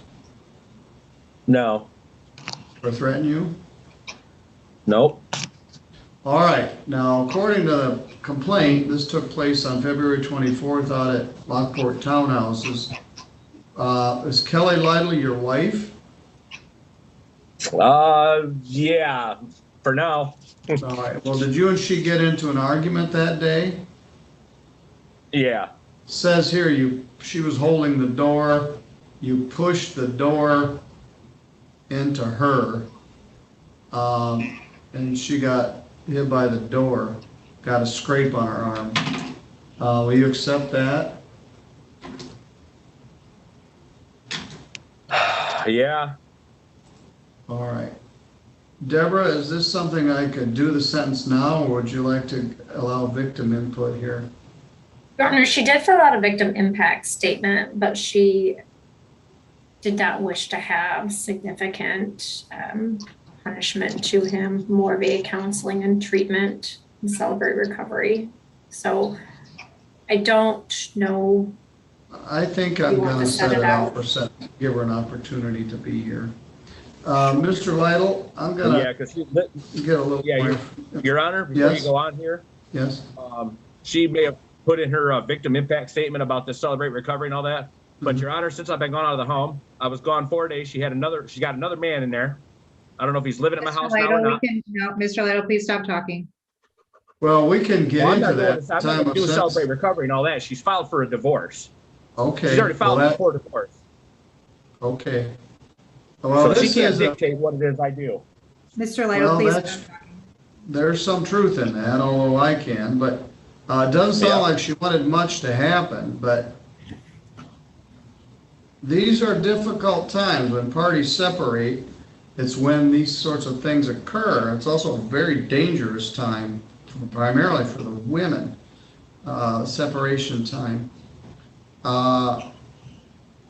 No. Or threaten you? Nope. All right. Now, according to the complaint, this took place on February 24th out at Lockport Townhouses. Is Kelly Lytle your wife? Yeah, for now. All right. Well, did you and she get into an argument that day? Yeah. Says here she was holding the door. You pushed the door into her, and she got hit by the door, got a scrape on her arm. Will you accept that? Yeah. All right. Deborah, is this something I could do the sentence now, or would you like to allow victim input here? Your Honor, she did fill out a victim impact statement, but she did not wish to have significant punishment to him, more via counseling and treatment and celebrate recovery. So I don't know. I think I'm going to set it out for sentence, give her an opportunity to be here. Mr. Lytle, I'm going to get a little Your Honor, before you go on here. Yes. She may have put in her victim impact statement about the celebrate recovery and all that. But Your Honor, since I've been gone out of the home, I was gone 4 days. She got another man in there. I don't know if he's living at my house now or not. No, Mr. Lytle, please stop talking. Well, we can get into that. I'm going to celebrate recovery and all that. She's filed for a divorce. Okay. She's already filed for divorce. Okay. Well, so she can't dictate what it is I do. Mr. Lytle, please stop talking. there's some truth in that, although I can, but it doesn't sound like she wanted much to happen, but these are difficult times when parties separate. It's when these sorts of things occur. It's also a very dangerous time, primarily for the women, separation time.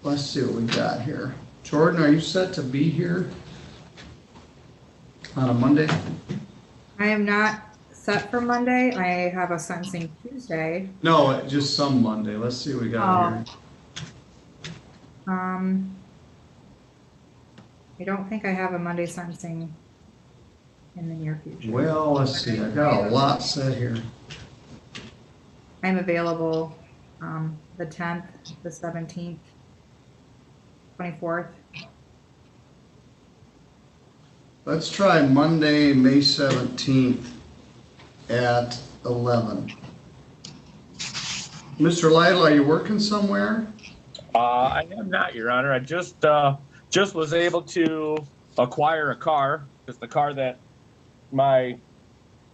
Let's see what we got here. Jordan, are you set to be here on a Monday? I am not set for Monday. I have a sentencing Tuesday. No, just some Monday. Let's see what we got here. I don't think I have a Monday sentencing in the near future. Well, let's see. I got a lot set here. I'm available the 10th, the 17th, 24th. Let's try Monday, May 17th at 11. Mr. Lytle, are you working somewhere? I am not, Your Honor. I just was able to acquire a car, because the car that my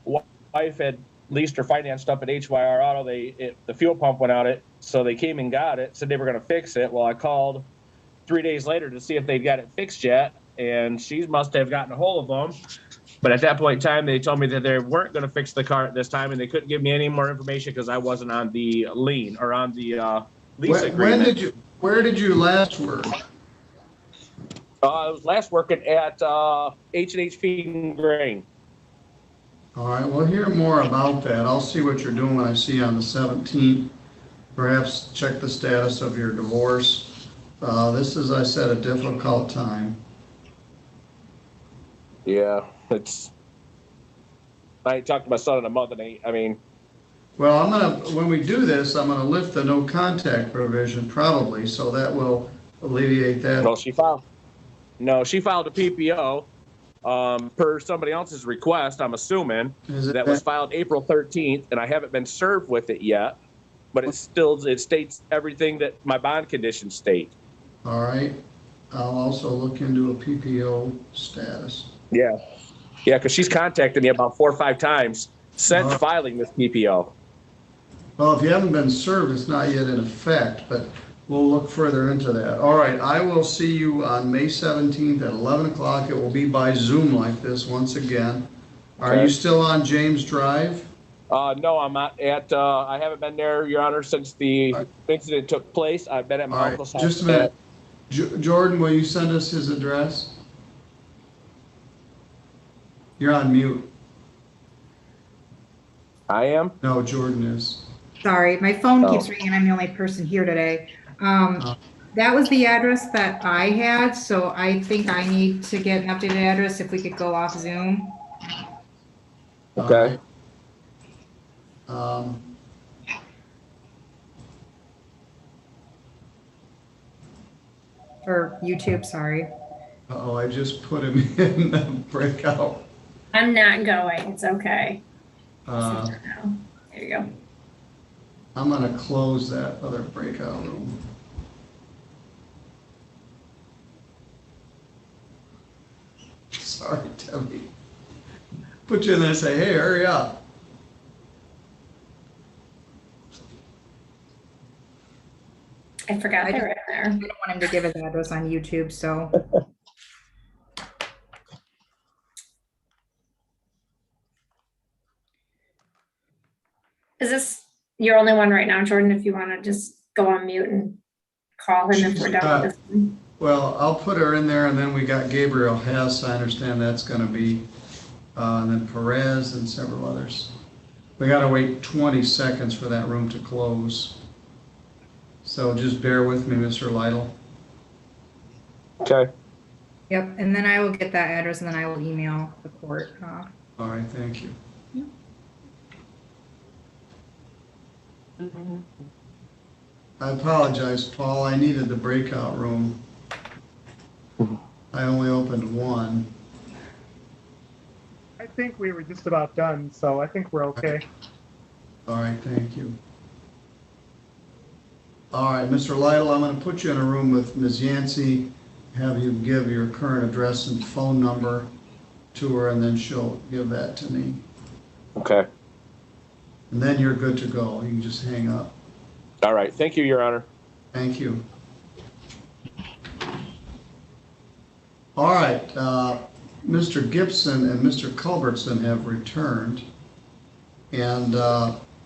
wife had leased or financed up at HYR Auto, the fuel pump went out, so they came and got it, said they were going to fix it. Well, I called 3 days later to see if they'd got it fixed yet, and she must have gotten a hold of them. But at that point in time, they told me that they weren't going to fix the car at this time, and they couldn't give me any more information because I wasn't on the lien or on the lease agreement. Where did you last work? I was last working at H&H Feed and Grain. All right, we'll hear more about that. I'll see what you're doing when I see you on the 17th. Perhaps check the status of your divorce. This is, I said, a difficult time. Yeah, I ain't talked to my son in a month, and Well, when we do this, I'm gonna lift the no contact provision probably, so that will alleviate that. No, she filed a PPO per somebody else's request, I'm assuming. That was filed April 13th, and I haven't been served with it yet, but it states everything that my bond conditions state. All right, I'll also look into a PPO status. Yeah, because she's contacted me about 4 or 5 times since filing this PPO. Well, if you haven't been served, it's not yet in effect, but we'll look further into that. All right, I will see you on May 17th at 11 o'clock. It will be by Zoom like this once again. Are you still on James Drive? No, I'm not at, I haven't been there, Your Honor, since the incident took place. I've been at my uncle's house. Just a minute. Jordan, will you send us his address? You're on mute. I am? No, Jordan is. Sorry, my phone keeps ringing. I'm the only person here today. That was the address that I had, so I think I need to get an updated address if we could go off Zoom. Okay. For YouTube, sorry. Uh-oh, I just put him in the breakout. I'm not going. It's okay. There you go. I'm going to close that other breakout room. Sorry, Debbie. Put you in there and say, hey, hurry up. I forgot they were in there. I don't want him to give his address on YouTube, so. Is this your only one right now, Jordan? If you want to just go on mute and call him if we're done with this one. Well, I'll put her in there, and then we got Gabriel Hess. I understand that's going to be, and then Perez and several others. We got to wait 20 seconds for that room to close. So just bear with me, Mr. Lytle. Okay. Yep, and then I will get that address and then I will email the court. All right, thank you. I apologize, Paul. I needed the breakout room. I only opened one. I think we were just about done, so I think we're okay. All right, thank you. All right, Mr. Lytle, I'm going to put you in a room with Ms. Yancey, have you give your current address and phone number to her, and then she'll give that to me. Okay. And then you're good to go. You can just hang up. All right. Thank you, Your Honor. Thank you. All right, Mr. Gibson and Mr. Culbertson have returned, and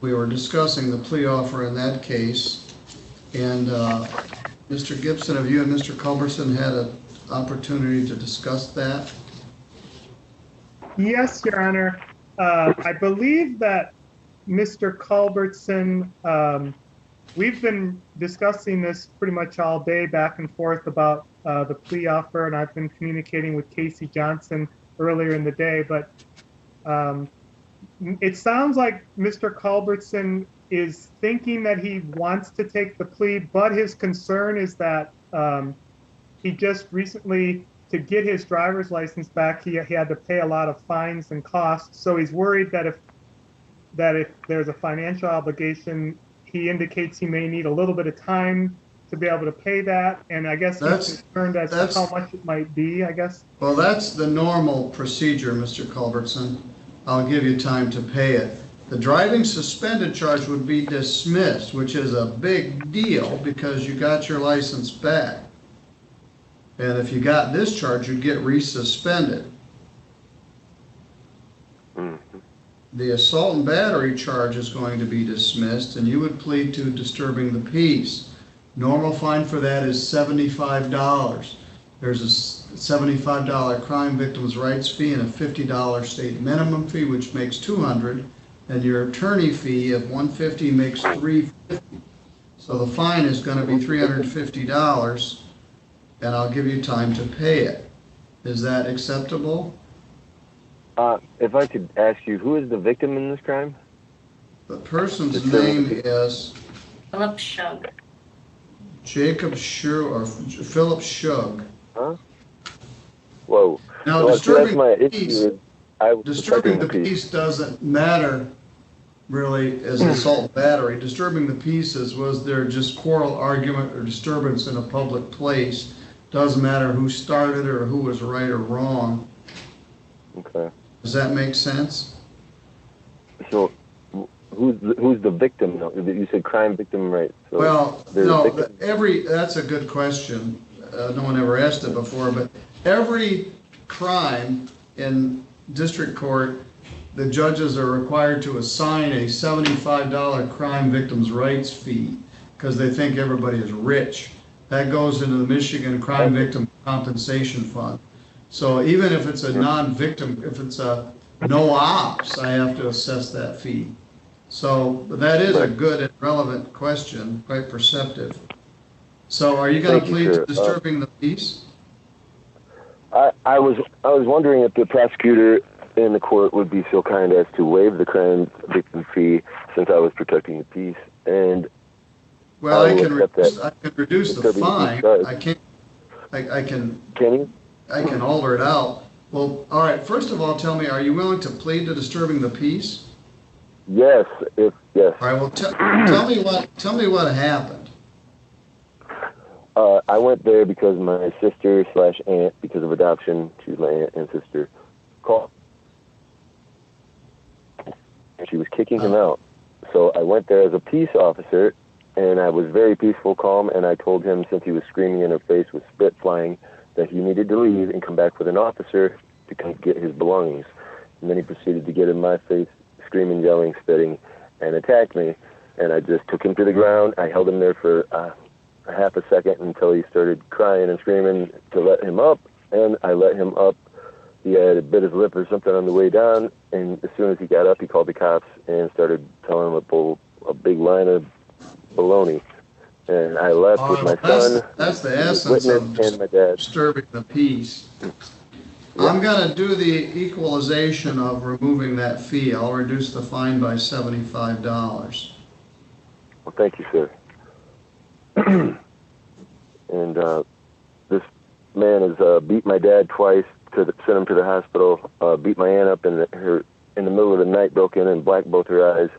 we were discussing the plea offer in that case. And Mr. Gibson, have you and Mr. Culbertson had an opportunity to discuss that? Yes, Your Honor. I believe that Mr. Culbertson, we've been discussing this pretty much all day back and forth about the plea offer, and I've been communicating with Casey Johnson earlier in the day, but it sounds like Mr. Culbertson is thinking that he wants to take the plea, but his concern is that he just recently, to get his driver's license back, he had to pay a lot of fines and costs. So he's worried that if there's a financial obligation, he indicates he may need a little bit of time to be able to pay that. And I guess he's concerned as to how much it might be, I guess. Well, that's the normal procedure, Mr. Culbertson. I'll give you time to pay it. The driving suspended charge would be dismissed, which is a big deal because you got your license back. And if you got this charge, you'd get resuspended. The assault and battery charge is going to be dismissed, and you would plead to disturbing the peace. Normal fine for that is $75. There's a $75 crime victims' rights fee and a $50 state minimum fee, which makes $200, and your attorney fee of $150 makes $350. So the fine is going to be $350, and I'll give you time to pay it. Is that acceptable? If I could ask you, who is the victim in this crime? The person's name is Philip Shug. Jacob Shug or Philip Shug. Huh? Whoa. Now, well, disturbing the peace doesn't matter really as assault battery. Disturbing the peace was there just quarrel, argument, or disturbance in a public place. Doesn't matter who started or who was right or wrong. Okay. Does that make sense? So, who's the victim? No, you said crime victim, right? So well, no. That's a good question. No one ever asked it before, but every crime in district court, the judges are required to assign a $75 crime victims' rights fee because they think everybody is rich. That goes into the Michigan Crime Victim Compensation Fund. So even if it's a non-victim, if it's a no ops, I have to assess that fee. So that is a good and relevant question, quite perceptive. So are you going to plead to disturbing the peace? I was wondering if the prosecutor in the court would be so kind as to waive the crime victim fee since I was protecting the peace. And well, I can reduce the fine. I can alter it out. Well, all right. First of all, tell me, are you willing to plead to disturbing the peace? Yes. Yes. All right. Well, tell me what happened. I went there because my sister/aunt, because of adoption, she was my aunt and sister, called. She was kicking him out. So I went there as a peace officer, and I was very peaceful, calm, and I told him, since he was screaming in her face with spit flying, that he needed to leave and come back with an officer to come get his belongings. And then he proceeded to get in my face, screaming, yelling, spitting, and attack me. And I just took him to the ground. I held him there for a half a second until he started crying and screaming to let him up. And I let him up. He had bit his lip or something on the way down. And as soon as he got up, he called the cops and started telling him a big line of baloney. And I left with my son. That's the essence of disturbing the peace. Yeah. I'm going to do the equalization of removing that fee. I'll reduce the fine by $75. Well, thank you, sir. And this man has beat my dad twice, sent him to the hospital, beat my aunt up in the middle of the night, broke in and blacked both her eyes.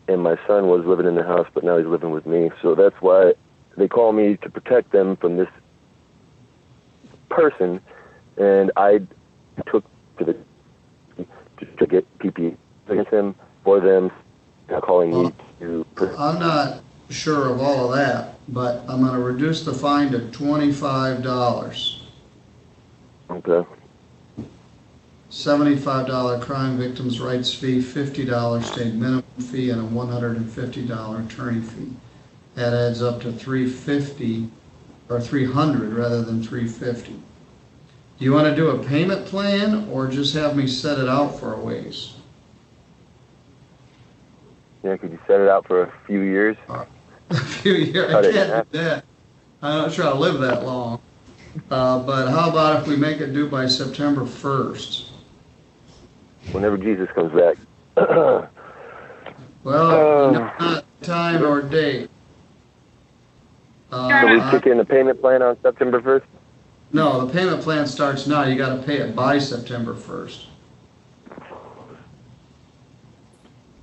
And my son was living in the house, but now he's living with me. So that's why they call me to protect them from this person. And I took to to get PP against him for them calling me to. I'm not sure of all of that, but I'm going to reduce the fine to $25. Okay. $75 crime victims' rights fee, $50 state minimum fee, and a $150 attorney fee. That adds up to $350 or $300 rather than $350. Do you want to do a payment plan or just have me set it out for a ways? Yeah, could you set it out for a few years? A few years. I can't do that. I'm not sure I'll live that long. But how about if we make it due by September 1st? Whenever Jesus comes back. Well, not time or date. So we kick in the payment plan on September 1st? No, the payment plan starts now. You got to pay it by September 1st.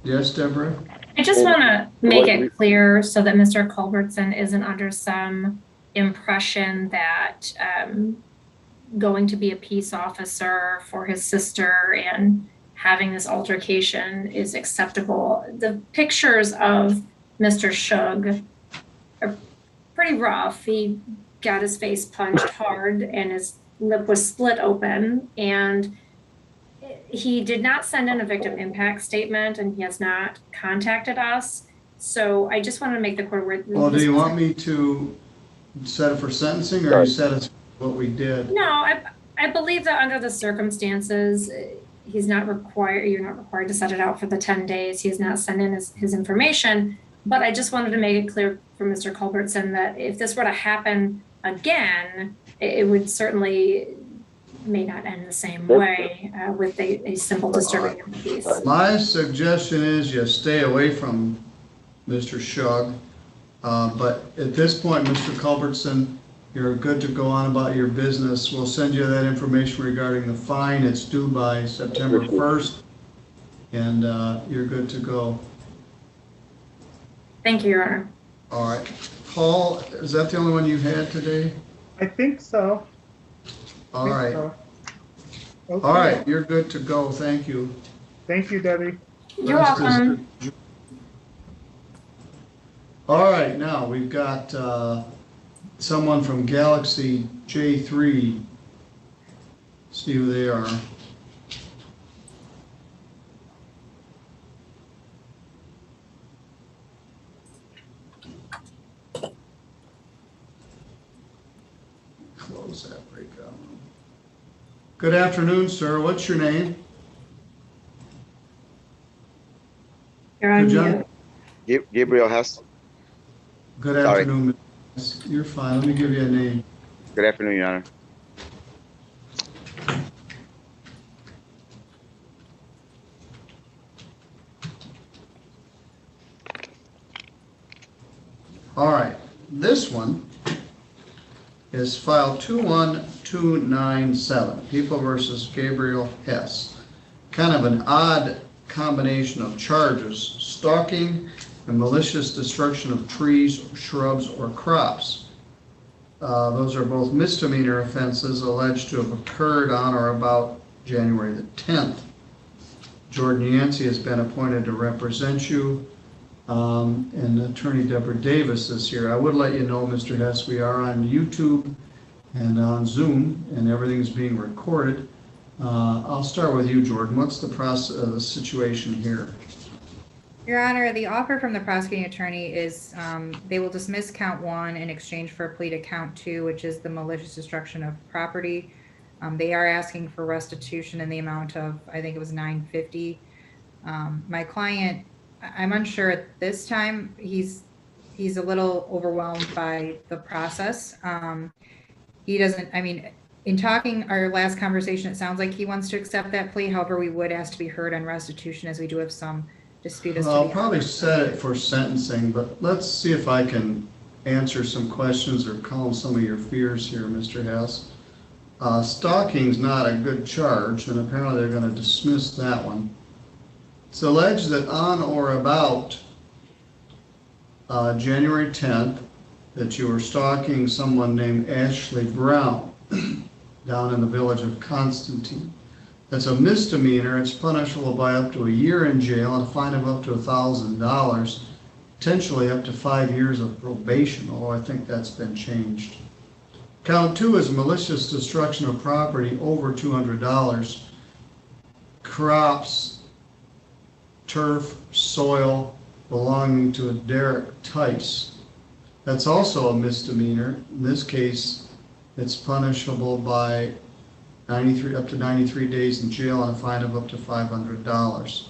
Yes, Deborah? I just want to make it clear so that Mr. Culbertson isn't under some impression that going to be a peace officer for his sister and having this altercation is acceptable. The pictures of Mr. Shug are pretty rough. He got his face punched hard and his lip was split open, and he did not send in a victim impact statement, and he has not contacted us. So I just wanted to make the court aware. Well, do you want me to set it for sentencing, or you set it for what we did? No, I believe that under the circumstances, he's not required, you're not required to set it out for the 10 days. He has not sent in his information. But I just wanted to make it clear for Mr. Culbertson that if this were to happen again, it would certainly may not end the same way with a simple disturbing of the peace. My suggestion is you stay away from Mr. Shug. But at this point, Mr. Culbertson, you're good to go on about your business. We'll send you that information regarding the fine. It's due by September 1st, and you're good to go. Thank you, Your Honor. All right. Paul, is that the only one you had today? I think so. All right. So. Okay. All right, you're good to go. Thank you. Thank you, Debbie. You're welcome. All right, now we've got someone from Galaxy J3. See who they are. Close that breakout. Good afternoon, sir. What's your name? You're on mute. Gabriel Hess. Good afternoon. You're fine. Let me give you a name. Good afternoon, Your Honor. All right. This one is file 21297, People versus Gabriel Hess. Kind of an odd combination of charges: stalking and malicious destruction of trees, shrubs, or crops. Those are both misdemeanor offenses alleged to have occurred on or about January the 10th. Jordan Yancey has been appointed to represent you, and Attorney Deborah Davis is here. I would let you know, Mr. Hess, we are on YouTube and on Zoom, and everything's being recorded. I'll start with you, Jordan. What's the process, the situation here? Your Honor, the offer from the prosecuting attorney is they will dismiss count 1 in exchange for a plea to count 2, which is the malicious destruction of property. They are asking for restitution in the amount of, I think it was $950. My client, I'm unsure at this time. He's a little overwhelmed by the process. He doesn't, I mean, in talking our last conversation, it sounds like he wants to accept that plea. However, we would ask to be heard on restitution, as we do have some dispute as to I'll probably set it for sentencing, but let's see if I can answer some questions or calm some of your fears here, Mr. Hess. Stalking's not a good charge, and apparently they're going to dismiss that one. It's alleged that on or about January 10th, that you were stalking someone named Ashley Brown down in the village of Constantine. That's a misdemeanor. It's punishable by up to a year in jail and a fine of up to $1,000, potentially up to 5 years of probation, although I think that's been changed. Count 2 is malicious destruction of property over $200. Crops, turf, soil belonging to a Derek Tice. That's also a misdemeanor. In this case, it's punishable by up to 93 days in jail and a fine of up to $500.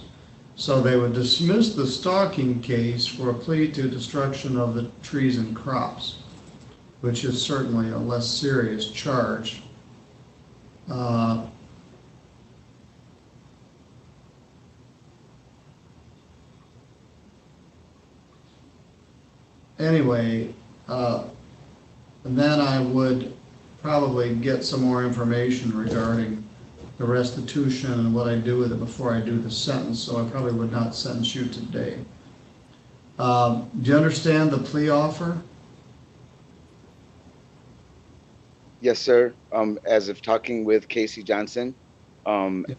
So they would dismiss the stalking case for a plea to destruction of the trees and crops, which is certainly a less serious charge. Anyway, and then I would probably get some more information regarding the restitution and what I do with it before I do the sentence, so I probably would not sentence you today. Do you understand the plea offer? Yes, sir. As of talking with Casey Johnson,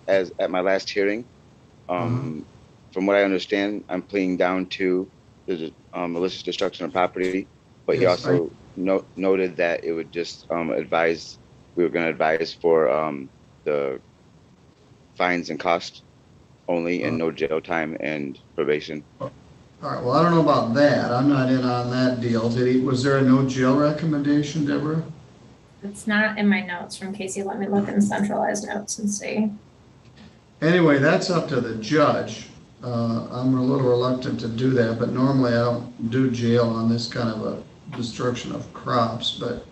as at my last hearing, from what I understand, I'm pleading down to the malicious destruction of property, but he also noted that it would just we were going to advise for the fines and costs only, and no jail time and probation. All right. Well, I don't know about that. I'm not in on that deal. Was there a no jail recommendation, Deborah? It's not in my notes from Casey. Let me look in centralized notes and see. Anyway, that's up to the judge. I'm a little reluctant to do that, but normally I don't do jail on this kind of a destruction of crops, but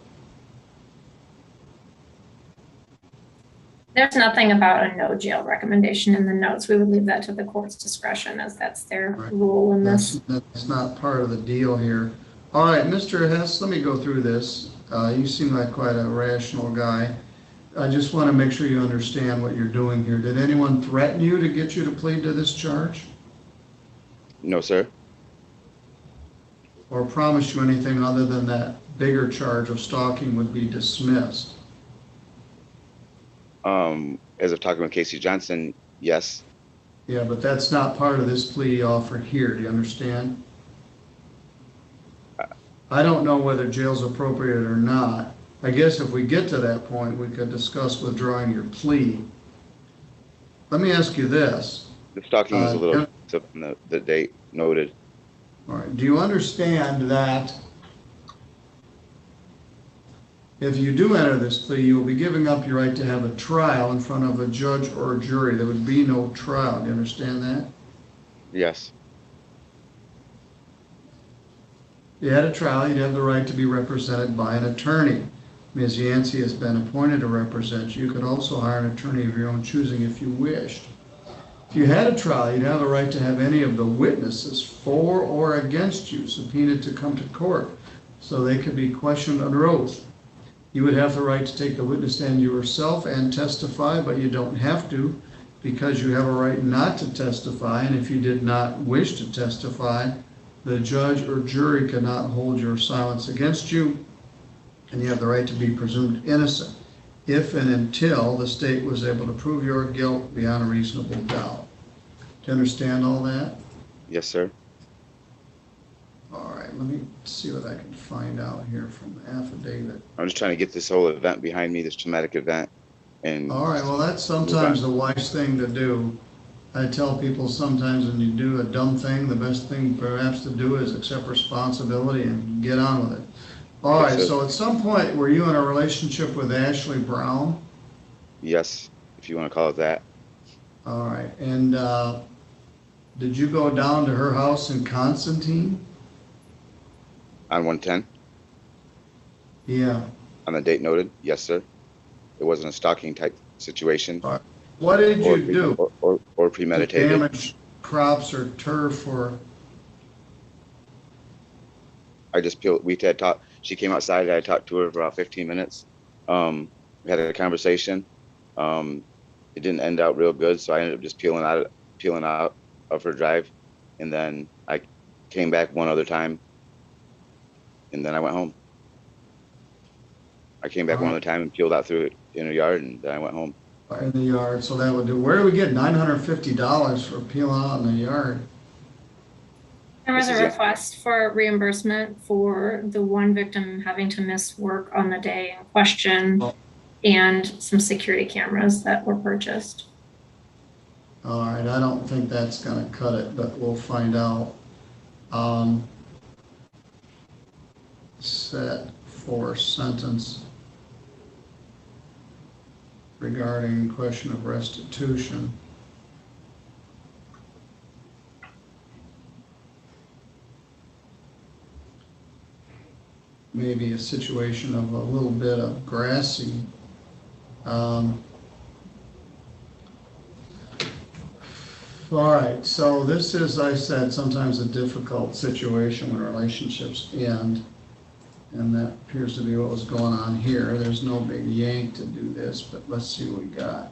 there's nothing about a no jail recommendation in the notes. We would leave that to the court's discretion, as that's their rule in this. That's not part of the deal here. All right, Mr. Hess, let me go through this. You seem like quite a rational guy. I just want to make sure you understand what you're doing here. Did anyone threaten you to get you to plead to this charge? No, sir. Or promise you anything other than that bigger charge of stalking would be dismissed? As of talking with Casey Johnson, yes. Yeah, but that's not part of this plea offer here. Do you understand? I don't know whether jail's appropriate or not. I guess if we get to that point, we could discuss withdrawing your plea. Let me ask you this. The stalking is a little on the date noted. All right. Do you understand that if you do enter this plea, you will be giving up your right to have a trial in front of a judge or a jury? There would be no trial. Do you understand that? Yes. If you had a trial, you'd have the right to be represented by an attorney. Ms. Yancey has been appointed to represent you. You could also hire an attorney of your own choosing if you wished. If you had a trial, you'd have the right to have any of the witnesses for or against you subpoenaed to come to court so they could be questioned under oath. You would have the right to take the witness stand yourself and testify, but you don't have to because you have a right not to testify, and if you did not wish to testify, the judge or jury cannot hold your silence against you, and you have the right to be presumed innocent if and until the state was able to prove your guilt beyond a reasonable doubt. Do you understand all that? Yes, sir. All right, let me see what I can find out here from the affidavit. I'm just trying to get this whole event behind me, this traumatic event. And all right, well, that's sometimes the wise thing to do. I tell people sometimes when you do a dumb thing, the best thing perhaps to do is accept responsibility and get on with it. All right, so at some point, were you in a relationship with Ashley Brown? Yes, if you want to call it that. All right, and did you go down to her house in Constantine? On 110? Yeah. On the date noted? Yes, sir. It wasn't a stalking type situation. All right. What did you do? Or premeditated. Damage crops or turf or? I just peeled. We had talked. She came outside. I talked to her for about 15 minutes. We had a conversation. It didn't end out real good, so I ended up just peeling out of her drive, and then I came back one other time, and then I went home. I came back one other time and peeled out through it in her yard, and then I went home. in the yard, so that would do, where do we get $950 for peeling out in the yard? There was This a is it. request for reimbursement for the one victim having to miss work on the day in question Oh. and some security cameras that were purchased. All right, I don't think that's gonna cut it, but we'll find out. Set for sentence regarding question of restitution. Maybe a situation of a little bit of grassy. All right, so this is, I said, sometimes a difficult situation when relationships end. And that appears to be what was going on here. There's no big yank to do this, but let's see what we got.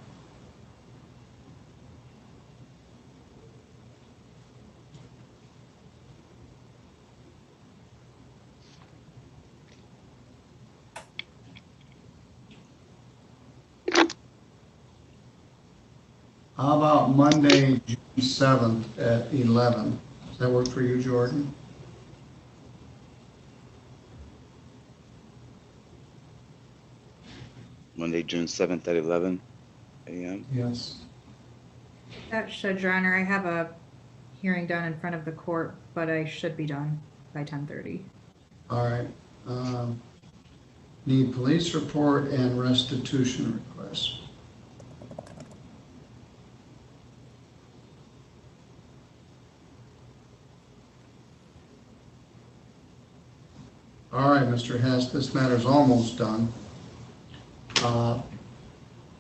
How about Monday, June 7th at 11? Does that work for you, Jordan? Monday, June 7th at 11 a.m. Yes. That should, Your Honor, I have a hearing done in front of the court, but I should be done by 10:30. All right. Need police report and restitution request. All right, Mr. Hess, this matter's almost done.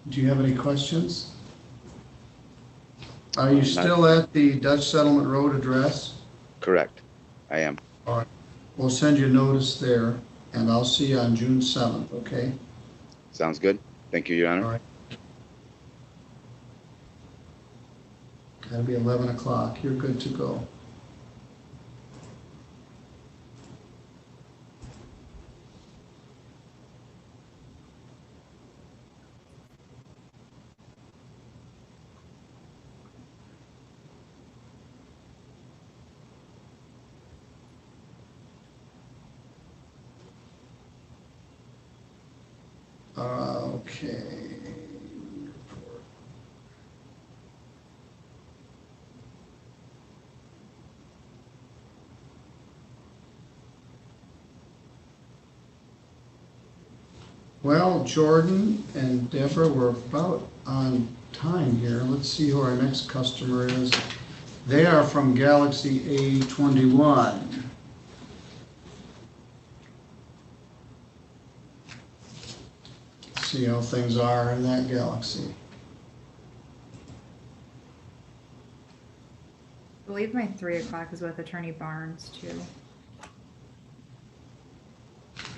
Do you have any questions? Are you still at the Dutch Settlement Road address? Correct. I am. All right. We'll send you a notice there, and I'll see you on June 7th, okay? Sounds good. Thank you, Your Honor. All right. That'll be 11 o'clock. You're good to go. Okay. Well, Jordan and Deborah, we're about on time here. Let's see who our next customer is. They are from Galaxy A21. See how things are in that galaxy. I believe my 3 o'clock is with Attorney Barnes, too.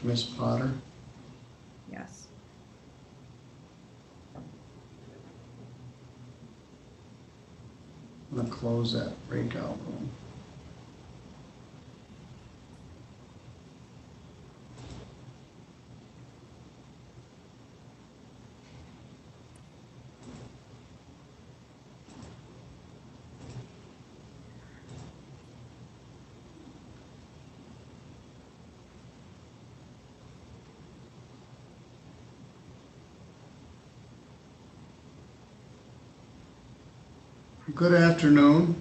Miss Potter. Yes. I'm gonna close that breakout room. Good afternoon.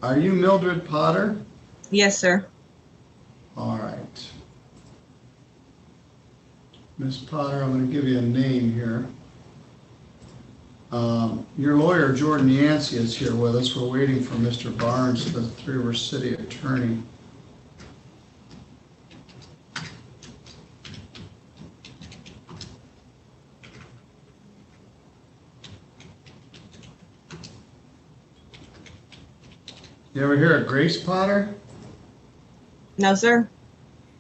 Are you Mildred Potter? Yes, sir. All right. Miss Potter, I'm going to give you a name here. Your lawyer, Jordan Yancey, is here with us. We're waiting for Mr. Barnes, the Three River City attorney. You ever hear of Grace Potter? No, sir.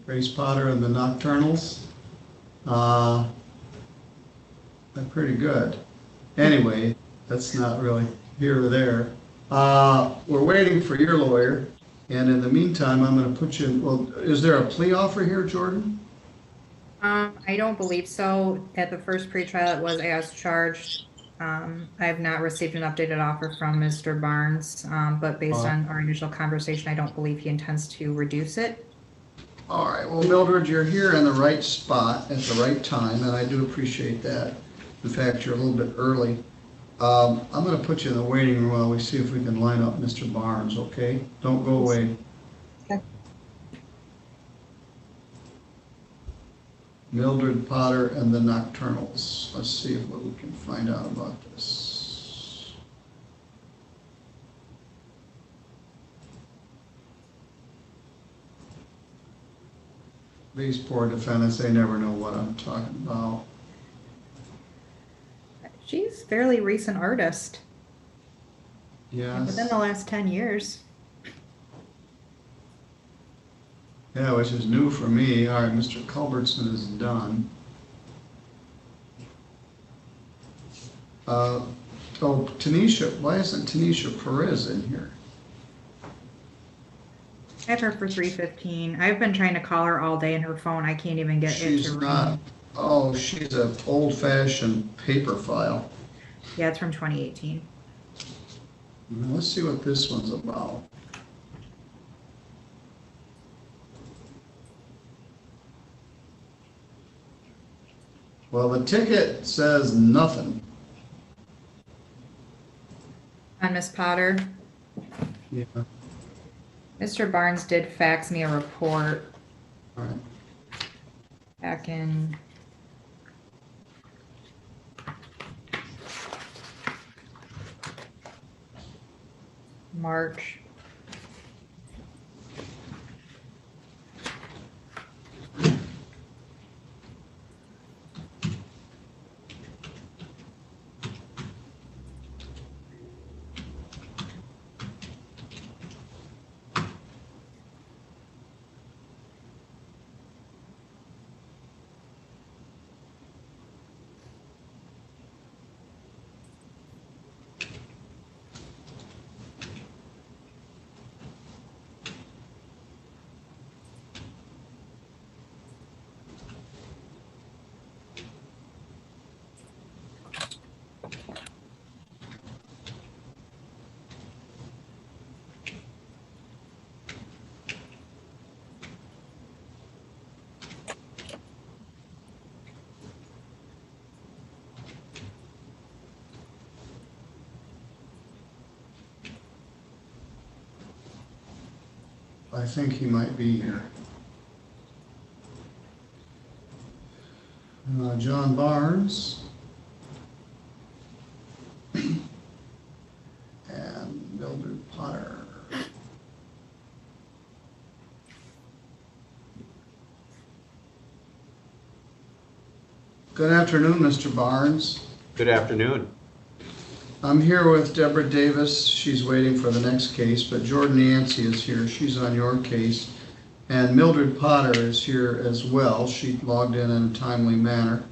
Grace Potter and the Nocturnals? They're pretty good. Anyway, that's not really here or there. We're waiting for your lawyer, And in the meantime, I'm going to put you in, well, is there a plea offer here, Jordan? I don't believe so. At the first pretrial, it was as charged. I have not received an updated offer from Mr. Barnes, but based on our initial conversation, I don't believe he intends to reduce it. All right, well, Mildred, you're here in the right spot at the right time, and I do appreciate that. In fact, you're a little bit early. I'm going to put you in the waiting room while we see if we can line up Mr. Barnes, okay? Don't go away. Okay. Mildred Potter and the Nocturnals. Let's see what we can find out about this. These poor defendants, they never know what I'm talking about. She's a fairly recent artist. Yes. Within the last 10 years. Yeah, which is new for me. All right, Mr. Culbertson is done. Oh, Tanisha, why isn't Tanisha Perez in here? I have her for 3:15. I've been trying to call her all day and her phone, I can't even get it to She's ring. not. Oh, she's an old-fashioned paper file. Yeah, it's from 2018. Let's see what this one's about. Well, the ticket says nothing. On Miss Potter, Yeah. Mr. Barnes did fax me a report All right. back in March. I think he might be here. John Barnes. And Mildred Potter. Good afternoon, Mr. Barnes. Good afternoon. I'm here with Deborah Davis. She's waiting for the next case, but Jordan Yancey is here. She's on your case. And Mildred Potter is here as well. She logged in a timely manner.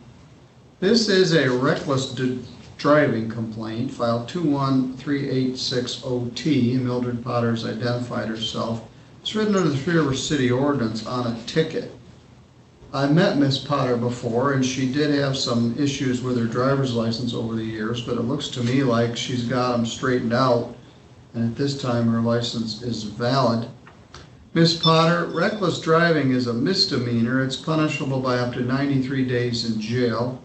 This is a reckless driving complaint, file 213860T. Mildred Potter's identified herself. It's written under the Three River City Ordinance on a ticket. I met Miss Potter before, and she did have some issues with her driver's license over the years, but it looks to me like she's got them straightened out, and at this time her license is valid. Miss Potter, reckless driving is a misdemeanor. It's punishable by up to 93 days in jail.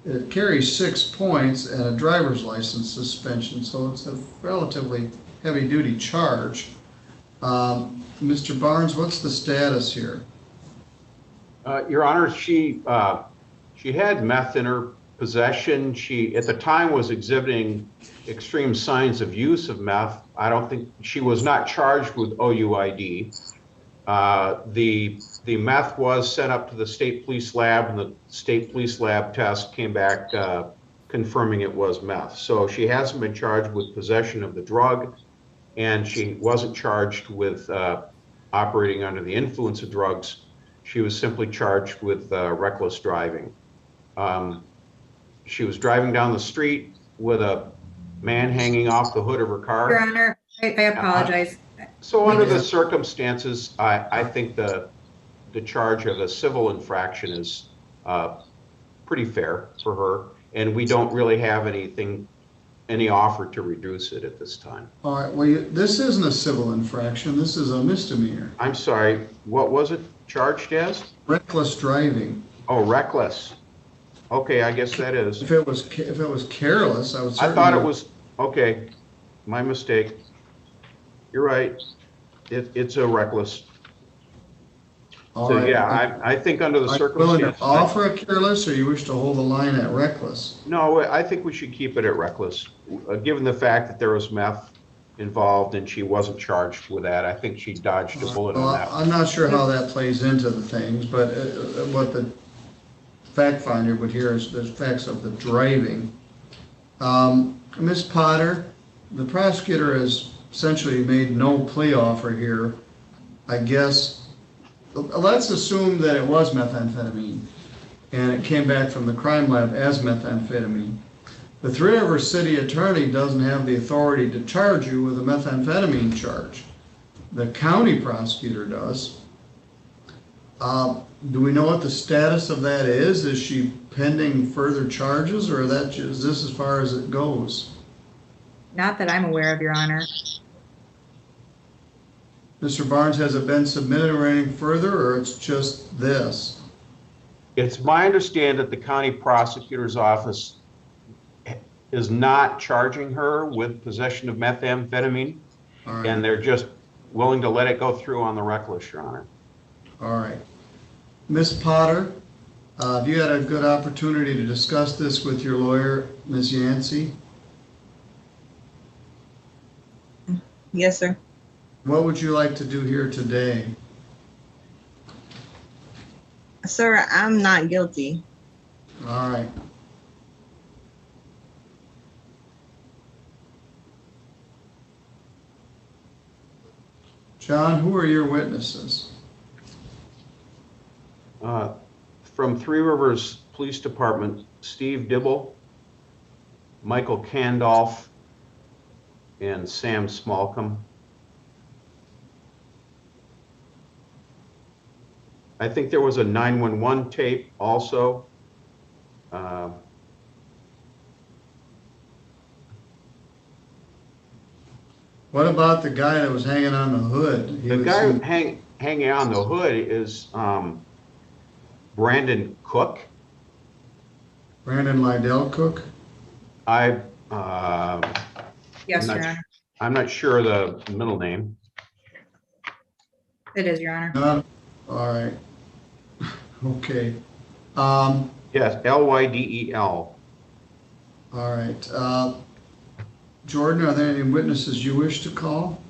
It carries 6 points and a driver's license suspension, so it's a relatively heavy-duty charge. Mr. Barnes, what's the status here? Your Honor, she had meth in her possession. She, at the time, was exhibiting extreme signs of use of meth. I don't think she was not charged with OUID. The meth was sent up to the state police lab, and the state police lab test came back confirming it was meth. So she hasn't been charged with possession of the drug, and she wasn't charged with operating under the influence of drugs. She was simply charged with reckless driving. She was driving down the street with a man hanging off the hood of her car. Your Honor, I apologize. So under the circumstances, I think the charge of a civil infraction is pretty fair for her, and we don't really have any offer to reduce it at this time. All right, well, this isn't a civil infraction, this is a misdemeanor. I'm sorry, what was it charged as? Reckless driving. Oh, reckless. Okay, I guess that is. If it was careless, I would certainly. I thought it was, okay, my mistake. You're right. It's a reckless. All So right. yeah, I think under the Are you willing circumstances. to offer a careless, or you wish to hold the line at reckless? No, I think we should keep it at reckless. Given the fact that there was meth involved and she wasn't charged with that, I think she dodged a bullet on that. I'm not sure how that plays into the things, but what the fact finder would hear is the facts of the driving. Ms. Potter, the prosecutor has essentially made no plea offer here. I guess, let's assume that it was methamphetamine and it came back from the crime lab as methamphetamine. The Three Rivers City Attorney doesn't have the authority to charge you with a methamphetamine charge. The county prosecutor does. Do we know what the status of that is? Is she pending further charges, or is this as far as it goes? Not that I'm aware of, Your Honor. Mr. Barnes, has it been submitted or anything further, or it's just this? It's my understanding that the county prosecutor's office is not charging her with possession of methamphetamine, and they're just willing to let it go through on the reckless, Your Honor. All right. Ms. Potter, have you had a good opportunity to discuss this with your lawyer, Ms. Yancey? Yes, sir. What would you like to do here today? Sir, I'm not guilty. All right. John, who are your witnesses? From Three Rivers Police Department, Steve Dibble, Michael Candolph, and Sam Smallcombe. I think there was a 911 tape also. What about the guy that was hanging on the hood? The guy hanging on the hood is Brandon Cook. Brandon Lydell Cook? Yes, Your Honor. I'm not sure the middle name. It is, Your Honor. All right. Okay. Yes, Lydell. All right. Jordan, are there any witnesses you wish to call?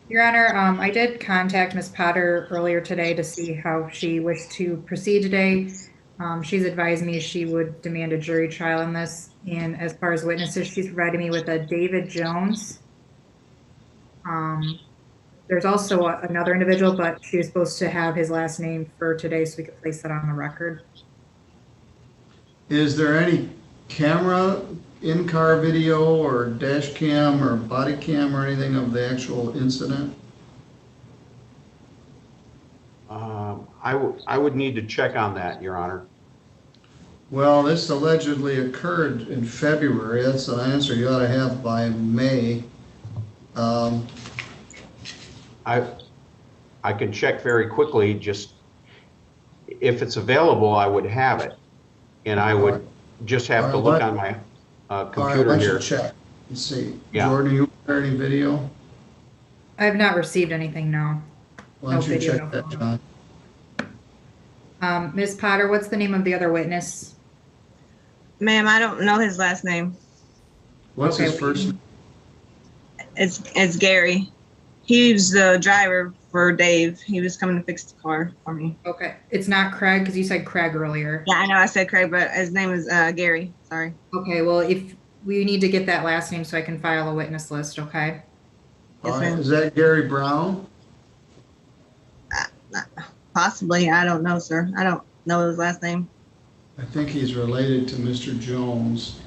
Your Honor, I did contact Ms. Potter earlier today to see how she wished to proceed today. She's advised me she would demand a jury trial on this. And as far as witnesses, she's provided me with a David Jones. There's also another individual, but she was supposed to have his last name for today so we could place that on the record. Is there any camera, in-car video or dash cam or body cam or anything of the actual incident? I would need to check on that, Your Honor. Well, this allegedly occurred in February. That's an answer you ought to have by May. I can check very quickly, just if it's available, I would have it. And I would just have to look on my computer here. Check and see. Yeah. Jordan, you heard any video? I have not received anything, no. Why don't No you video, check no that, photo. John? Ms. Potter, what's the name of the other witness? Ma'am, I don't know his last name. What's Okay, his first name? It's Gary. He's the driver for Dave. He was coming to fix the car for me. Okay, it's not Craig, because you said Craig earlier. Yeah, I know I said Craig, but his name is Gary. Sorry. Okay, well, if we need to get that last name so I can file a witness list, okay? All Yes, right. ma'am. Is that Gary Brown? Possibly. I don't know, sir. I don't know his last name. I think he's related to Mr. Jones.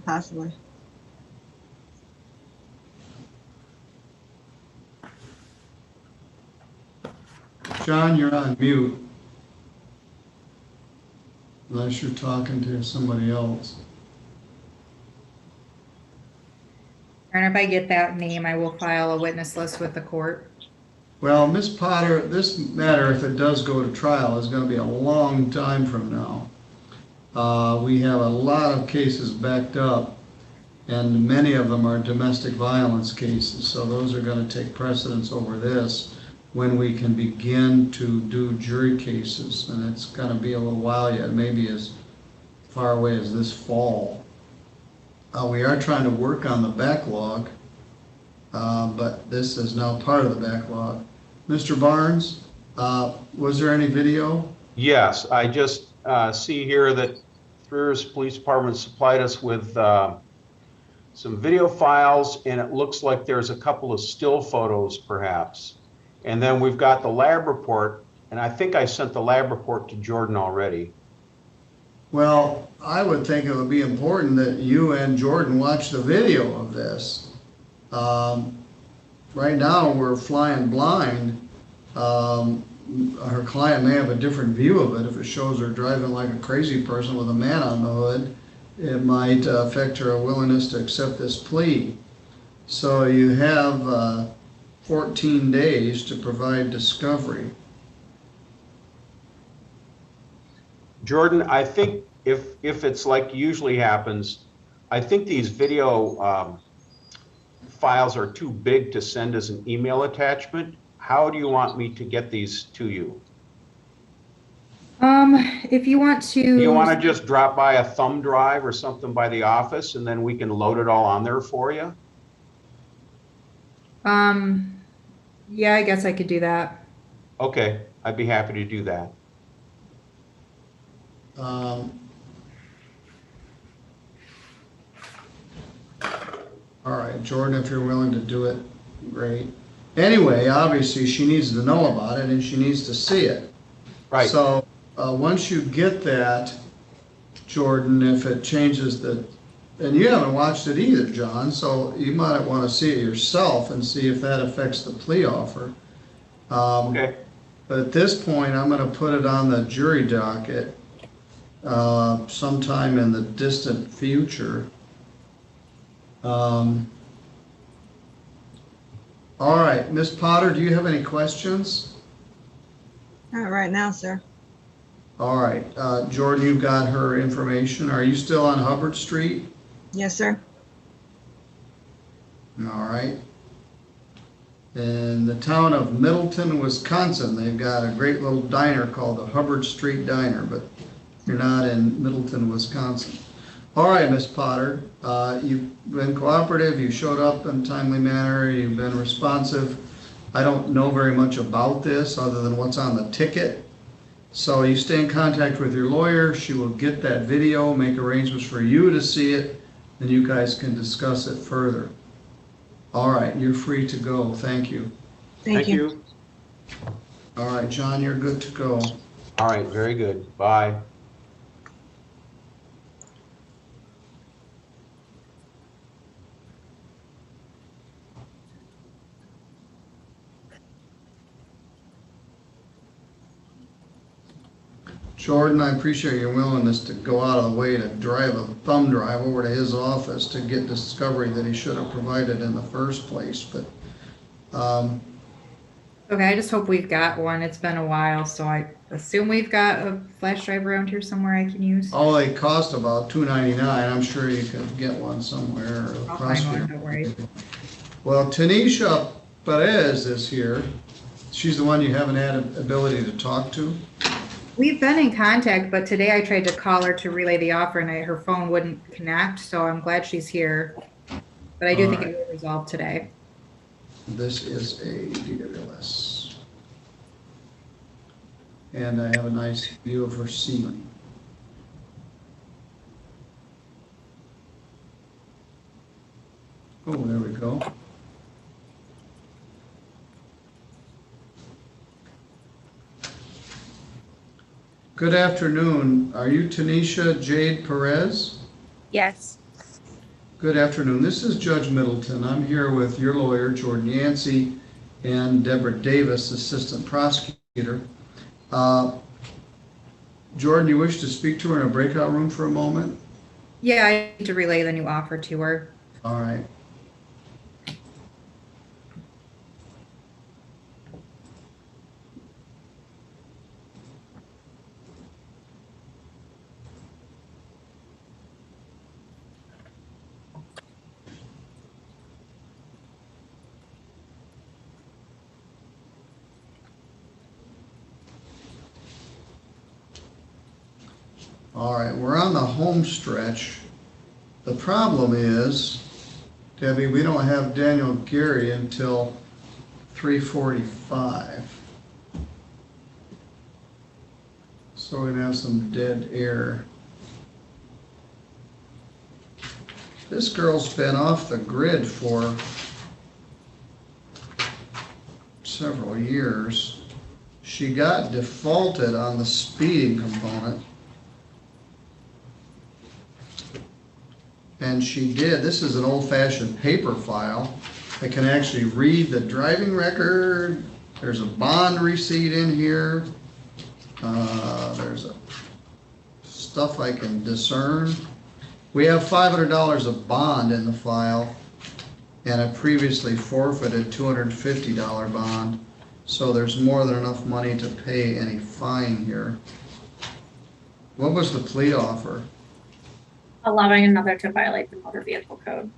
Possibly. John, you're on mute. Unless you're talking to somebody else. And if I get that name, I will file a witness list with the court. Well, Ms. Potter, this matter, if it does go to trial, is going to be a long time from now. We have a lot of cases backed up, and many of them are domestic violence cases, so those are going to take precedence over this when we can begin to do jury cases, and it's going to be a little while yet, maybe as far away as this fall. We are trying to work on the backlog, but this is now part of the backlog. Mr. Barnes, was there any video? Yes, I just see here that Threers Police Department supplied us with some video files, and it looks like there's a couple of still photos perhaps. And then we've got the lab report, and I think I sent the lab report to Jordan already. Well, I would think it would be important that you and Jordan watch the video of this. Right now, we're flying blind. Her client may have a different view of it. If it shows her driving like a crazy person with a man on the hood, it might affect her willingness to accept this plea. So you have 14 days to provide discovery. Jordan, I think if it's like usually happens, I think these video files are too big to send as an email attachment. How do you want me to get these to you? If you want to... Do you want to just drop by a thumb drive or something by the office and then we can load it all on there for you? Yeah, I guess I could do that. Okay, I'd be happy to do that. All right, Jordan, if you're willing to do it, great. Anyway, obviously, she needs to know about it and she needs to see it. Right. So once you get that, Jordan, if it changes the, and you haven't watched it either, John, so you might want to see it yourself and see if that affects the plea offer. Okay. But at this point, I'm going to put it on the jury docket sometime in the distant future. All right, Ms. Potter, do you have any questions? Not right now, sir. All right, Jordan, you've got her information. Are you still on Hubbard Street? Yes, sir. All right. In the town of Middleton, Wisconsin, they've got a great little diner called the Hubbard Street Diner, but you're not in Middleton, Wisconsin. All right, Ms. Potter, you've been cooperative, you showed up in a timely manner, you've been responsive. I don't know very much about this other than what's on the ticket. So you stay in contact with your lawyer, she will get that video, make arrangements for you to see it, and you guys can discuss it further. All right, you're free to go. Thank you. Thank you. All right, John, you're good to go. All right, very good. Bye. Jordan, I appreciate your willingness to go out of the way to drive a thumb drive over to his office to get discovery that he should have provided in the first place, but Okay, I just hope we've got one. It's been a while, so I assume we've got a flash drive around here somewhere I can use. oh, they cost about $2.99. I'm sure you could get one somewhere. Or I'll find one, don't worry. Well, Tanisha Perez is here. She's the one you haven't had an ability to talk to. We've been in contact, but today I tried to call her to relay the offer and her phone wouldn't connect, so I'm glad she's here. But I do think it will resolve today. This is a DWS. And I have a nice view of her ceiling. Oh, there we go. Good afternoon. Are you Tanisha Jade Perez? Yes. Good afternoon. This is Judge Middleton. I'm here with your lawyer, Jordan Yancey, and Deborah Davis, Assistant Prosecutor. Peter. Jordan, you wish to speak to her in a breakout room for a moment? Yeah, I need to relay the new offer to her. All right. All right, we're on the home stretch. The problem is, Debbie, we don't have Daniel Geary until 3:45. So we're gonna have some dead air. This girl's been off the grid for several years. She got defaulted on the speeding component. And she did, this is an old-fashioned paper file that can actually read the driving record. There's a bond receipt in here. There's a stuff I can discern. We have $500 of bond in the file and a previously forfeited $250 bond. So there's more than enough money to pay any fine here. What was the plea offer? Allowing another to violate the motor vehicle code.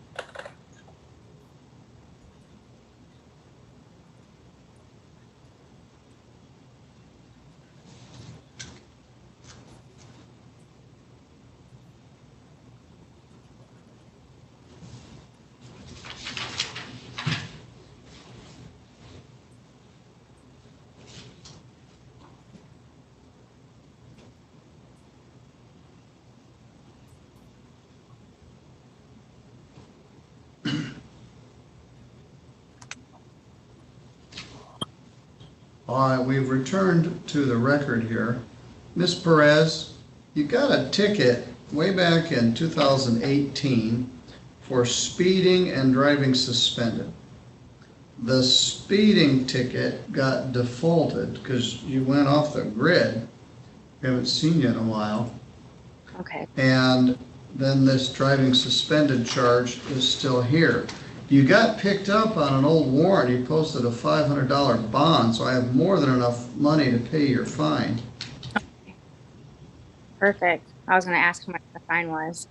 All right, we've returned to the record here. Ms. Perez, you got a ticket way back in 2018 for speeding and driving suspended. The speeding ticket got defaulted because you went off the grid. We haven't seen you in a while. Okay. And then this driving suspended charge is still here. You got picked up on an old warrant. You posted a $500 bond, so I have more than enough money to pay your fine. Perfect. I was going to ask how much the fine was.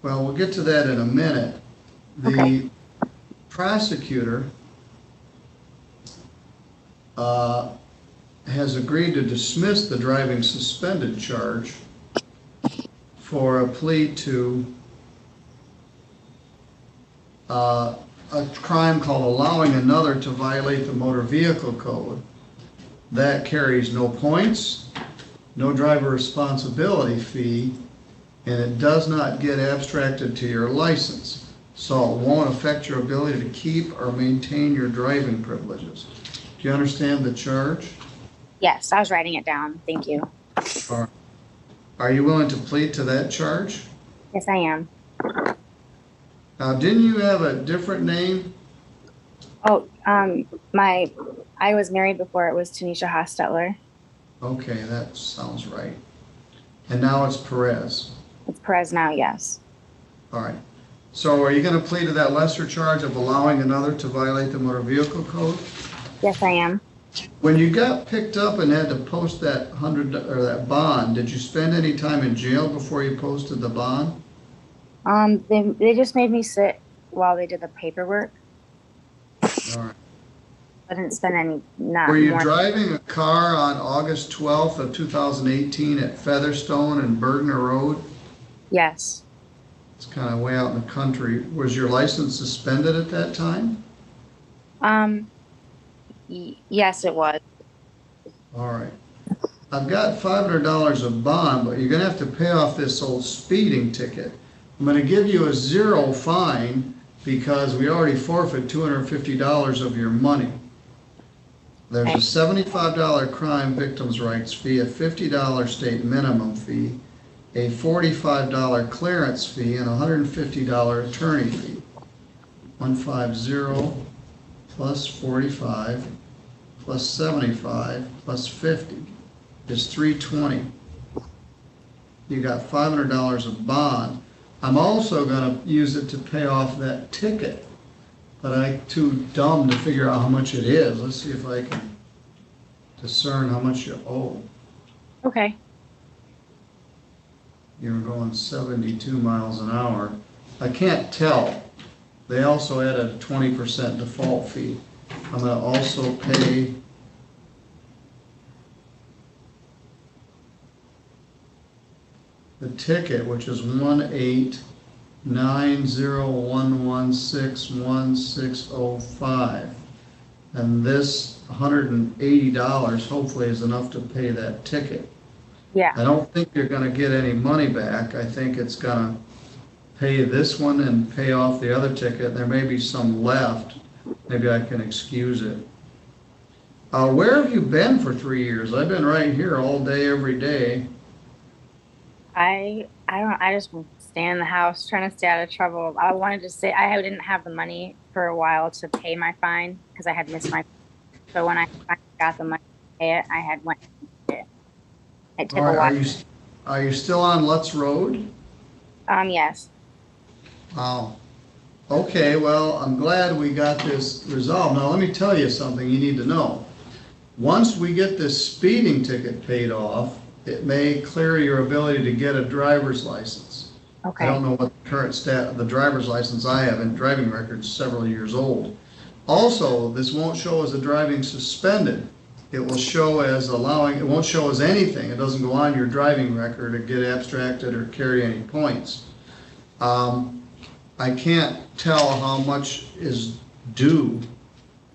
Well, we'll get to that in a minute. The prosecutor has agreed to dismiss the driving suspended charge for a plea to a crime called allowing another to violate the motor vehicle code. That carries no points, no driver responsibility fee, and it does not get abstracted to your license. So it won't affect your ability to keep or maintain your driving privileges. Do you understand the charge? Yes, I was writing it down. Thank you. All right. Are you willing to plead to that charge? Yes, I am. Didn't you have a different name? Oh, I was married before. It was Tanisha Hostetler. Okay, that sounds right. And now it's Perez. It's Perez now, yes. All right. So are you going to plead to that lesser charge of allowing another to violate the motor vehicle code? Yes, I am. When you got picked up and had to post that that bond, did you spend any time in jail before you posted the bond? They just made me sit while they did the paperwork. All right. I didn't spend any. Were you driving a car on August 12th of 2018 at Featherstone and Bergner Road? Yes. It's kind of way out in the country. Was your license suspended at that time? Yes, it was. All right. I've got $500 of bond, but you're going to have to pay off this old speeding ticket. I'm going to give you a zero fine because we already forfeit $250 of your money. There's a $75 crime victims' rights fee, a $50 state minimum fee, a $45 clearance fee, and a $150 attorney fee. 150 plus 45 plus 75 plus 50 is 320. You got $500 of bond. I'm also gonna use it to pay off that ticket, but I'm too dumb to figure out how much it is. Let's see if I can discern how much you owe. Okay. You're going 72 miles an hour. I can't tell. They also added a 20% default fee. I'm gonna also pay the ticket, which is 18901161605. And this $180 hopefully is enough to pay that ticket. Yeah. I don't think you're gonna get any money back. I think it's gonna pay this one and pay off the other ticket. There may be some left. Maybe I can excuse it. Where have you been for 3 years? I've been right here all day, every day. I just stay in the house, trying to stay out of trouble. I wanted to say I didn't have the money for a while to pay my fine because I had missed my. So when I finally got the money to pay it, I had went. It took All a right, while. are you still on Lutz Road? Yes. Wow. Okay, well, I'm glad we got this resolved. Now, let me tell you something you need to know. Once we get this speeding ticket paid off, it may clear your ability to get a driver's license. Okay. I don't know what the current the driver's license I have and driving record's several years old. Also, this won't show as a driving suspended. It will show as allowing, it won't show as anything. It doesn't go on your driving record or get abstracted or carry any points. I can't tell how much is due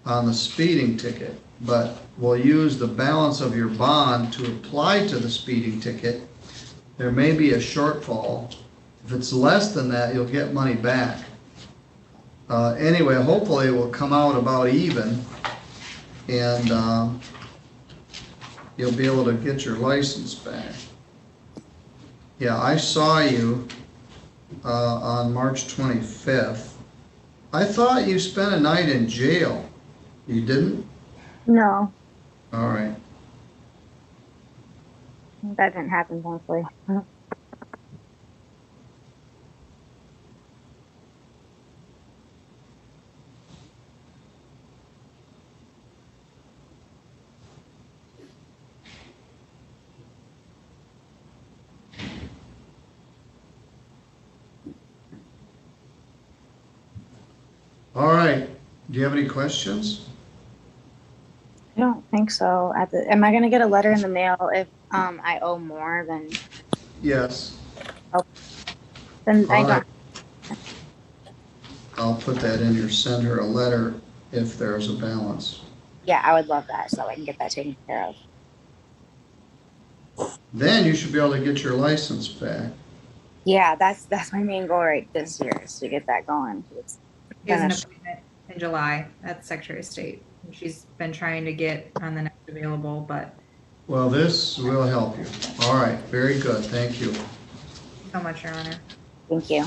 on the speeding ticket, but we'll use the balance of your bond to apply to the speeding ticket. There may be a shortfall. If it's less than that, you'll get money back. Anyway, hopefully it will come out about even, and you'll be able to get your license back. Yeah, I saw you on March 25th. I thought you spent a night in jail. You didn't? No, All right. that didn't happen, thankfully. All right. Do you have any questions? I don't think so. Am I going to get a letter in the mail if I owe more than? Yes. Oh, then I All don't. right. I'll put that in here. Send her a letter if there's a balance. Yeah, I would love that so I can get that taken care of. Then you should be able to get your license back. Yeah, that's my main goal right this year is to get that going. It's She has an finished. appointment in July at the Secretary of State. She's been trying to get on the next available, but Well, this will help you. All right. Very good. Thank you. so much, Your Honor. Thank you.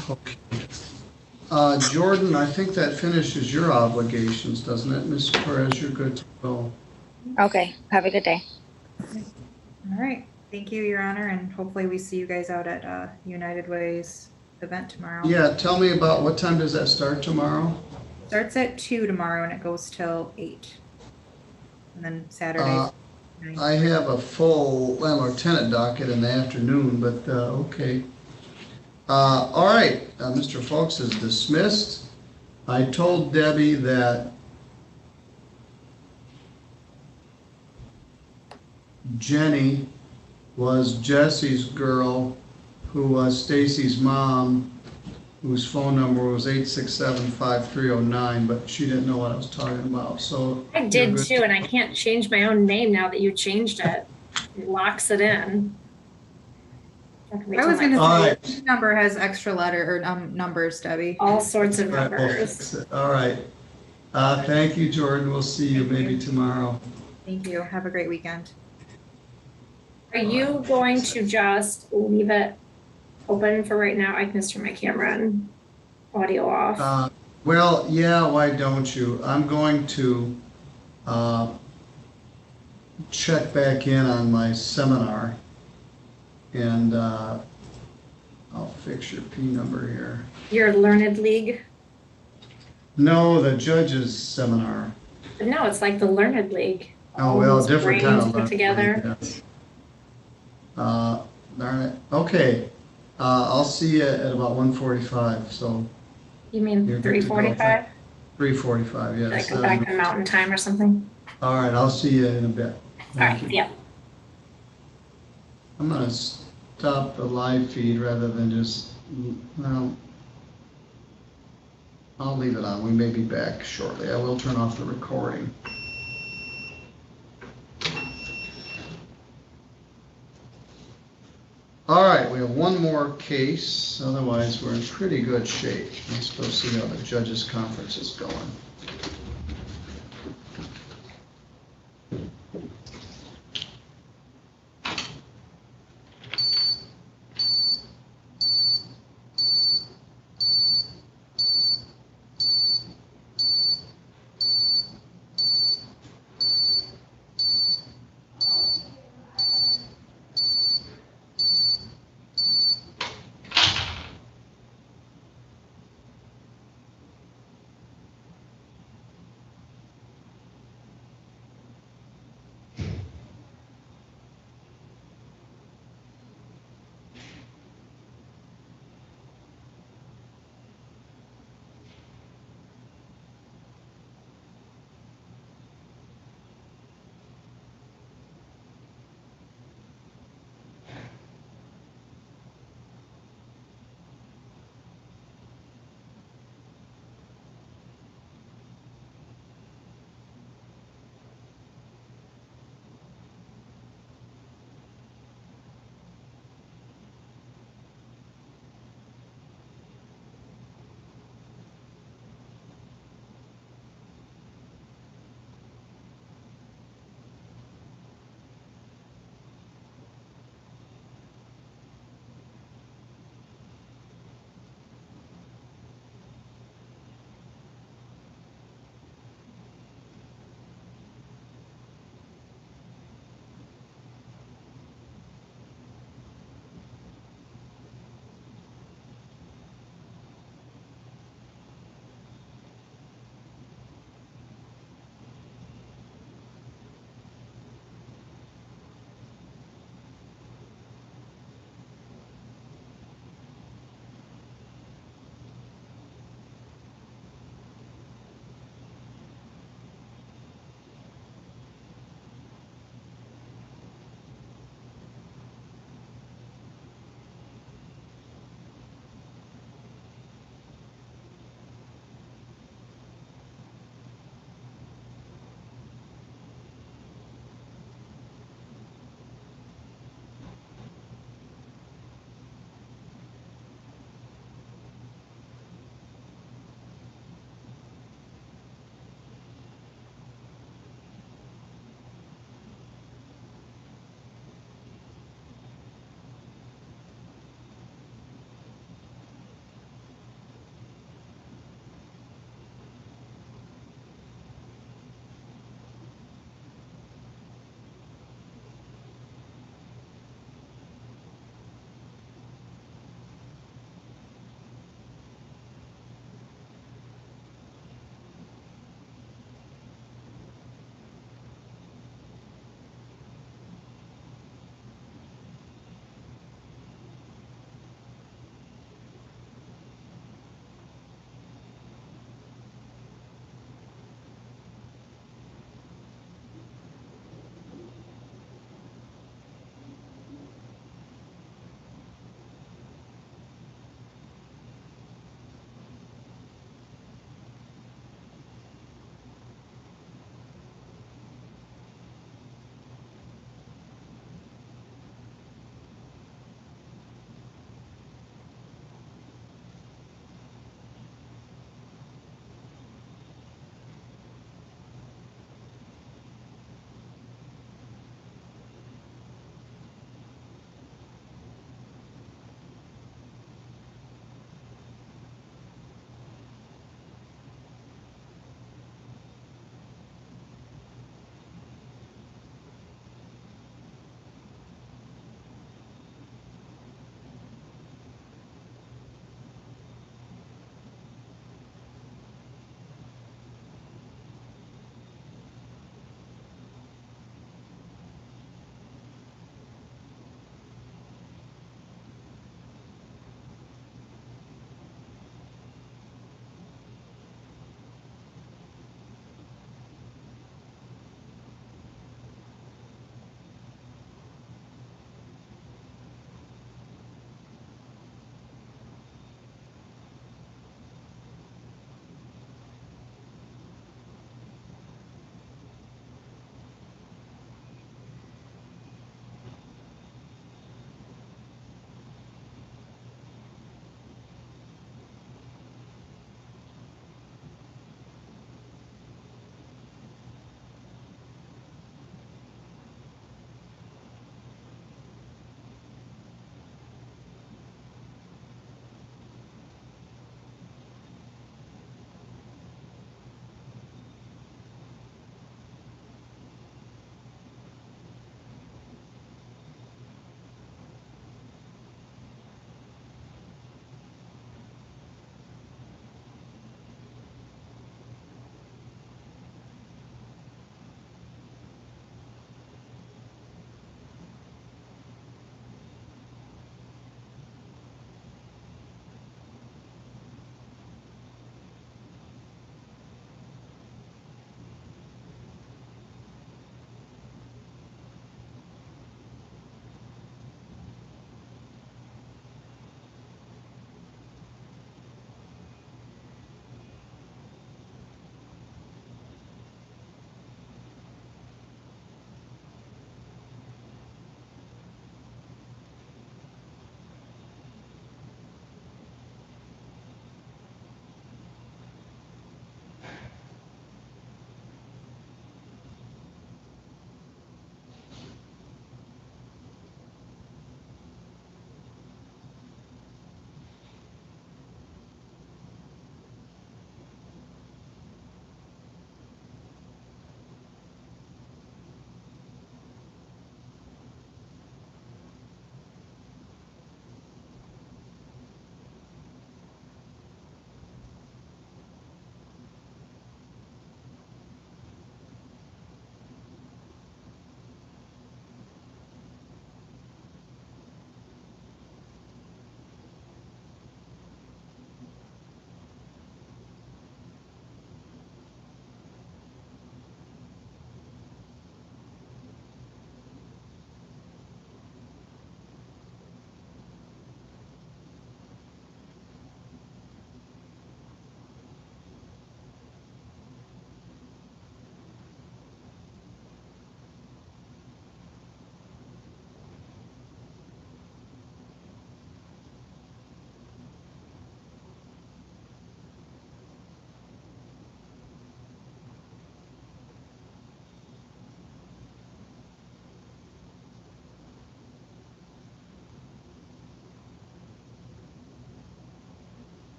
Jordan, I think that finishes your obligations, doesn't it, Ms. Perez? You're good to go. Okay. Have a good day. All right. Thank you, Your Honor, and hopefully we see you guys out at United Way's event tomorrow. Yeah, tell me about what time does that start tomorrow? Starts at 2 tomorrow and it goes till 8. And then Saturday. I have a full landlord-tenant docket in the afternoon, but okay. All right, Mr. Folks is dismissed. I told Debbie that Jenny was Jesse's girl, who was Stacy's mom, whose phone number was 867-5309, but she didn't know what I was talking about, so. I did too, and I can't change my own name now that you changed it. It locks it in. I was going to All say, right. this number has extra letter or numbers, Debbie. All sorts of All right, we'll numbers. fix it. All right. Thank you, Jordan. We'll see you maybe tomorrow. Thank you. Have a great weekend. Are you going to just leave it open for right now? I can just turn my camera and audio off. Well, yeah, why don't you? I'm going to check back in on my seminar, and I'll fix your P number here. Your Learned League? No, the judge's seminar. No, it's like the Learned League. Oh, well, these different kind brains of put learning, together. yes. Darn it. Okay, I'll see you at about 1:45, so You mean you're good to go. 3:45? 3:45, yes. Like go back to Mountain Time or something? All right, I'll see you in a bit. All right, yeah. I'm gonna stop the live feed rather than just, well, I'll leave it on. We may be back shortly. I will turn off the recording. All right, we have one more case. Otherwise, we're in pretty good shape. Let's go see how the judges' conference is going.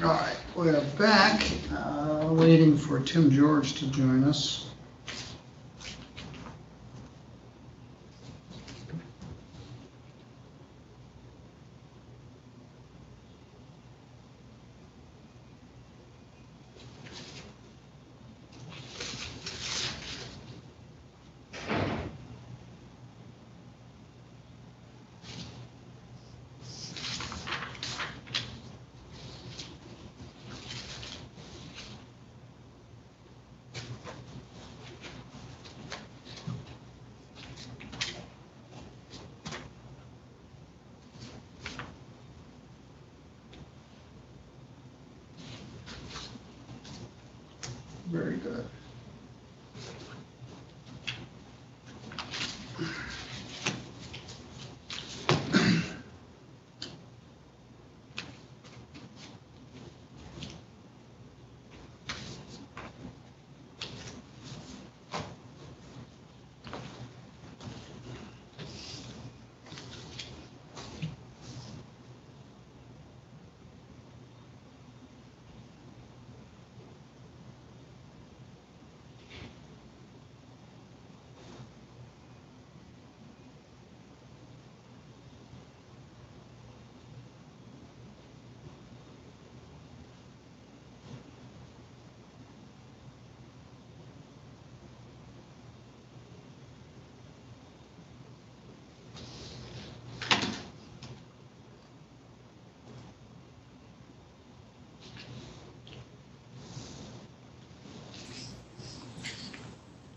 All right, we're back, waiting for Tim George to join us. Very good.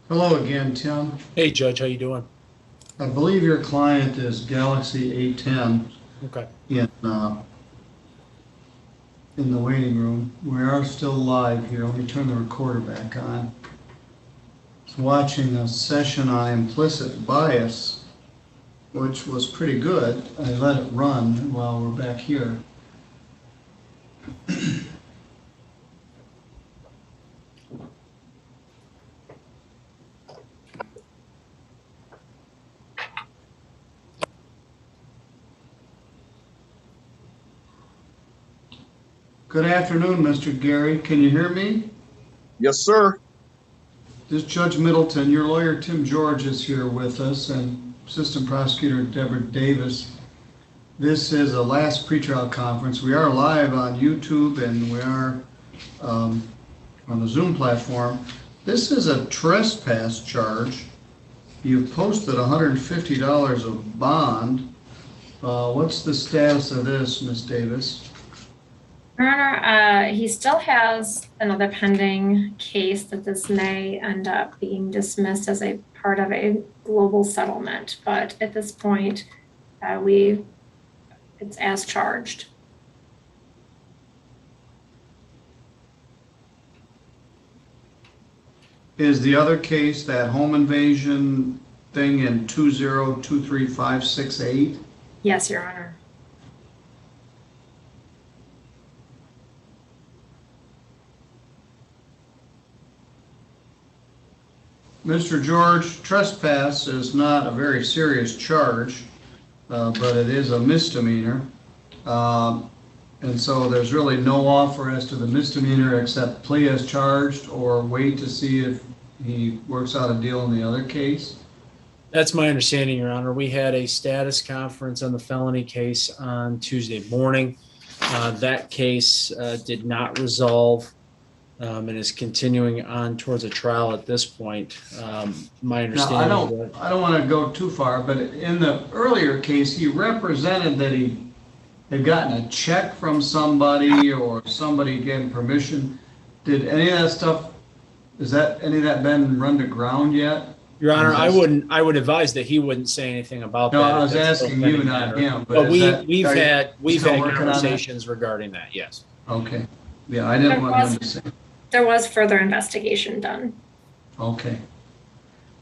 Hello again, Tim. Hey, Judge, how you doing? I believe your client is Galaxy A10 Okay. in the waiting room. We are still live here. Let me turn the recorder back on. I was watching a session on implicit bias, which was pretty good. I let it run while we're back here. Good afternoon, Mr. Gary. Can you hear me? Yes, sir. This is Judge Middleton. Your lawyer, Tim George, is here with us, and Assistant Prosecutor Deborah Davis. This is a last pretrial conference. We are live on YouTube, and we are on the Zoom platform. This is a trespass charge. You've posted $150 of bond. What's the status of this, Ms. Davis? Your Honor, he still has another pending case that this may end up being dismissed as a part of a global settlement. But at this point, it's as charged. Is the other case that home invasion thing in 2023568? Yes, Your Honor. Mr. George, trespass is not a very serious charge, but it is a misdemeanor. And so there's really no offer as to the misdemeanor except plea as charged or wait to see if he works out a deal in the other case. That's my understanding, Your Honor. We had a status conference on the felony case on Tuesday morning. That case did not resolve and is continuing on towards a trial at this point. My understanding. Now, I don't want to go too far, but in the earlier case, he represented that he had gotten a check from somebody or somebody gave him permission. Did any of that stuff, any of that been run to ground yet? Your Honor, I would advise that he wouldn't say anything about that. No, I was asking you, not him. But we've had conversations regarding that, yes. Okay. Yeah, I didn't want him to say. There was further investigation done. Okay.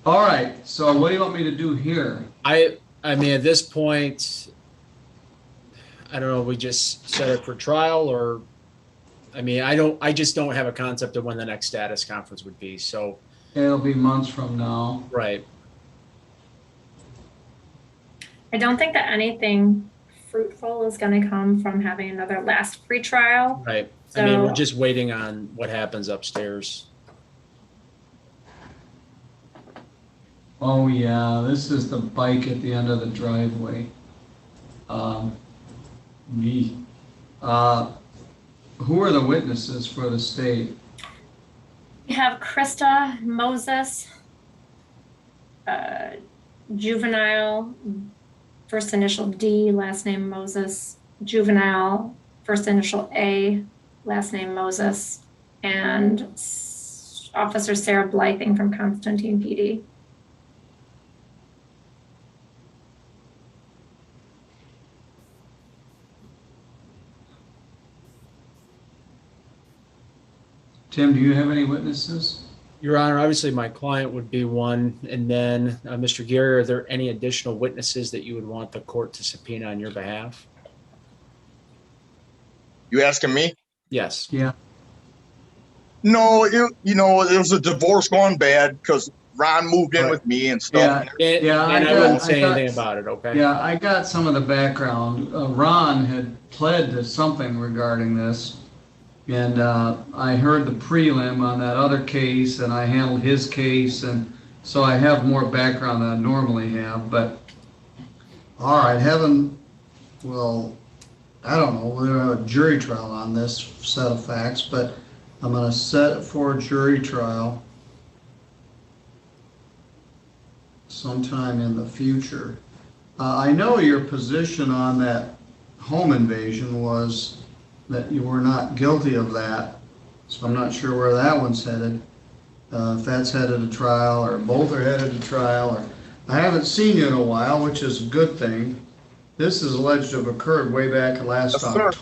All right. So what do you want me to do here? I mean, at this point, I don't know, we just set it for trial or, I mean, I just don't have a concept of when the next status conference would be, so. It'll be months from now. Right. I don't think that anything fruitful is going to come from having another last pretrial. Right. I mean, we're So, just waiting on what happens upstairs. Oh, yeah, this is the bike at the end of the driveway. Me. Who are the witnesses for the state? we have Krista Moses, juvenile, first initial D, last name Moses, juvenile, first initial A, last name Moses, and Officer Sarah Blything from Constantine PD. Tim, do you have any witnesses? Your Honor, obviously my client would be one, and then Mr. Gary, are there any additional witnesses that you would want the court to subpoena on your behalf? You asking me? Yes. Yeah. No, it was a divorce gone bad because Ron moved in with me and stuff. And I wouldn't say anything about it, okay? Yeah, I got some of the background. Ron had pled to something regarding this. And I heard the prelim on that other case, and I handled his case, and so I have more background than I normally have. But all right, well, I don't know. We're gonna have a jury trial on this set of facts, but I'm gonna set it for a jury trial sometime in the future. I know your position on that home invasion was that you were not guilty of that, so I'm not sure where that one's headed. If that's headed to trial, or both are headed to trial, or I haven't seen you in a while, which is a good thing. This is alleged to have occurred way back last October.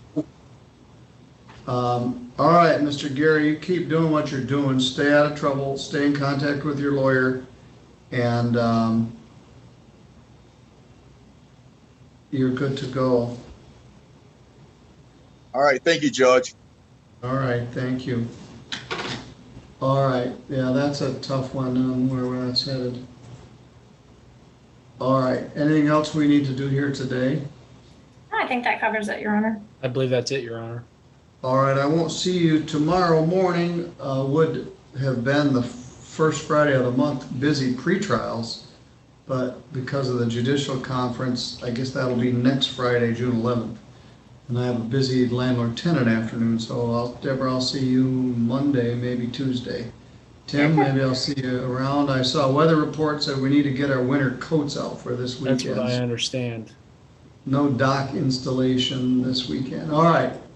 All right, Mr. Gary, you keep doing what you're doing. Stay out of trouble. Stay in contact with your lawyer, and you're good to go. All right, thank you, Judge. All right, thank you. All right, yeah, that's a tough one on where that's headed. All right, anything else we need to do here today? I think that covers it, Your Honor. I believe that's it, Your Honor. All right, I won't see you tomorrow morning. Would have been the first Friday of the month, busy pre-trials, but because of the judicial conference, I guess that'll be next Friday, June 11th. And I have a busy landlord-tenant afternoon, so Deborah, I'll see you Monday, maybe Tuesday. Tim, maybe I'll see you around. I saw a weather report said we need to get our winter coats out for this weekend. That's what I understand. No dock installation this weekend. All right.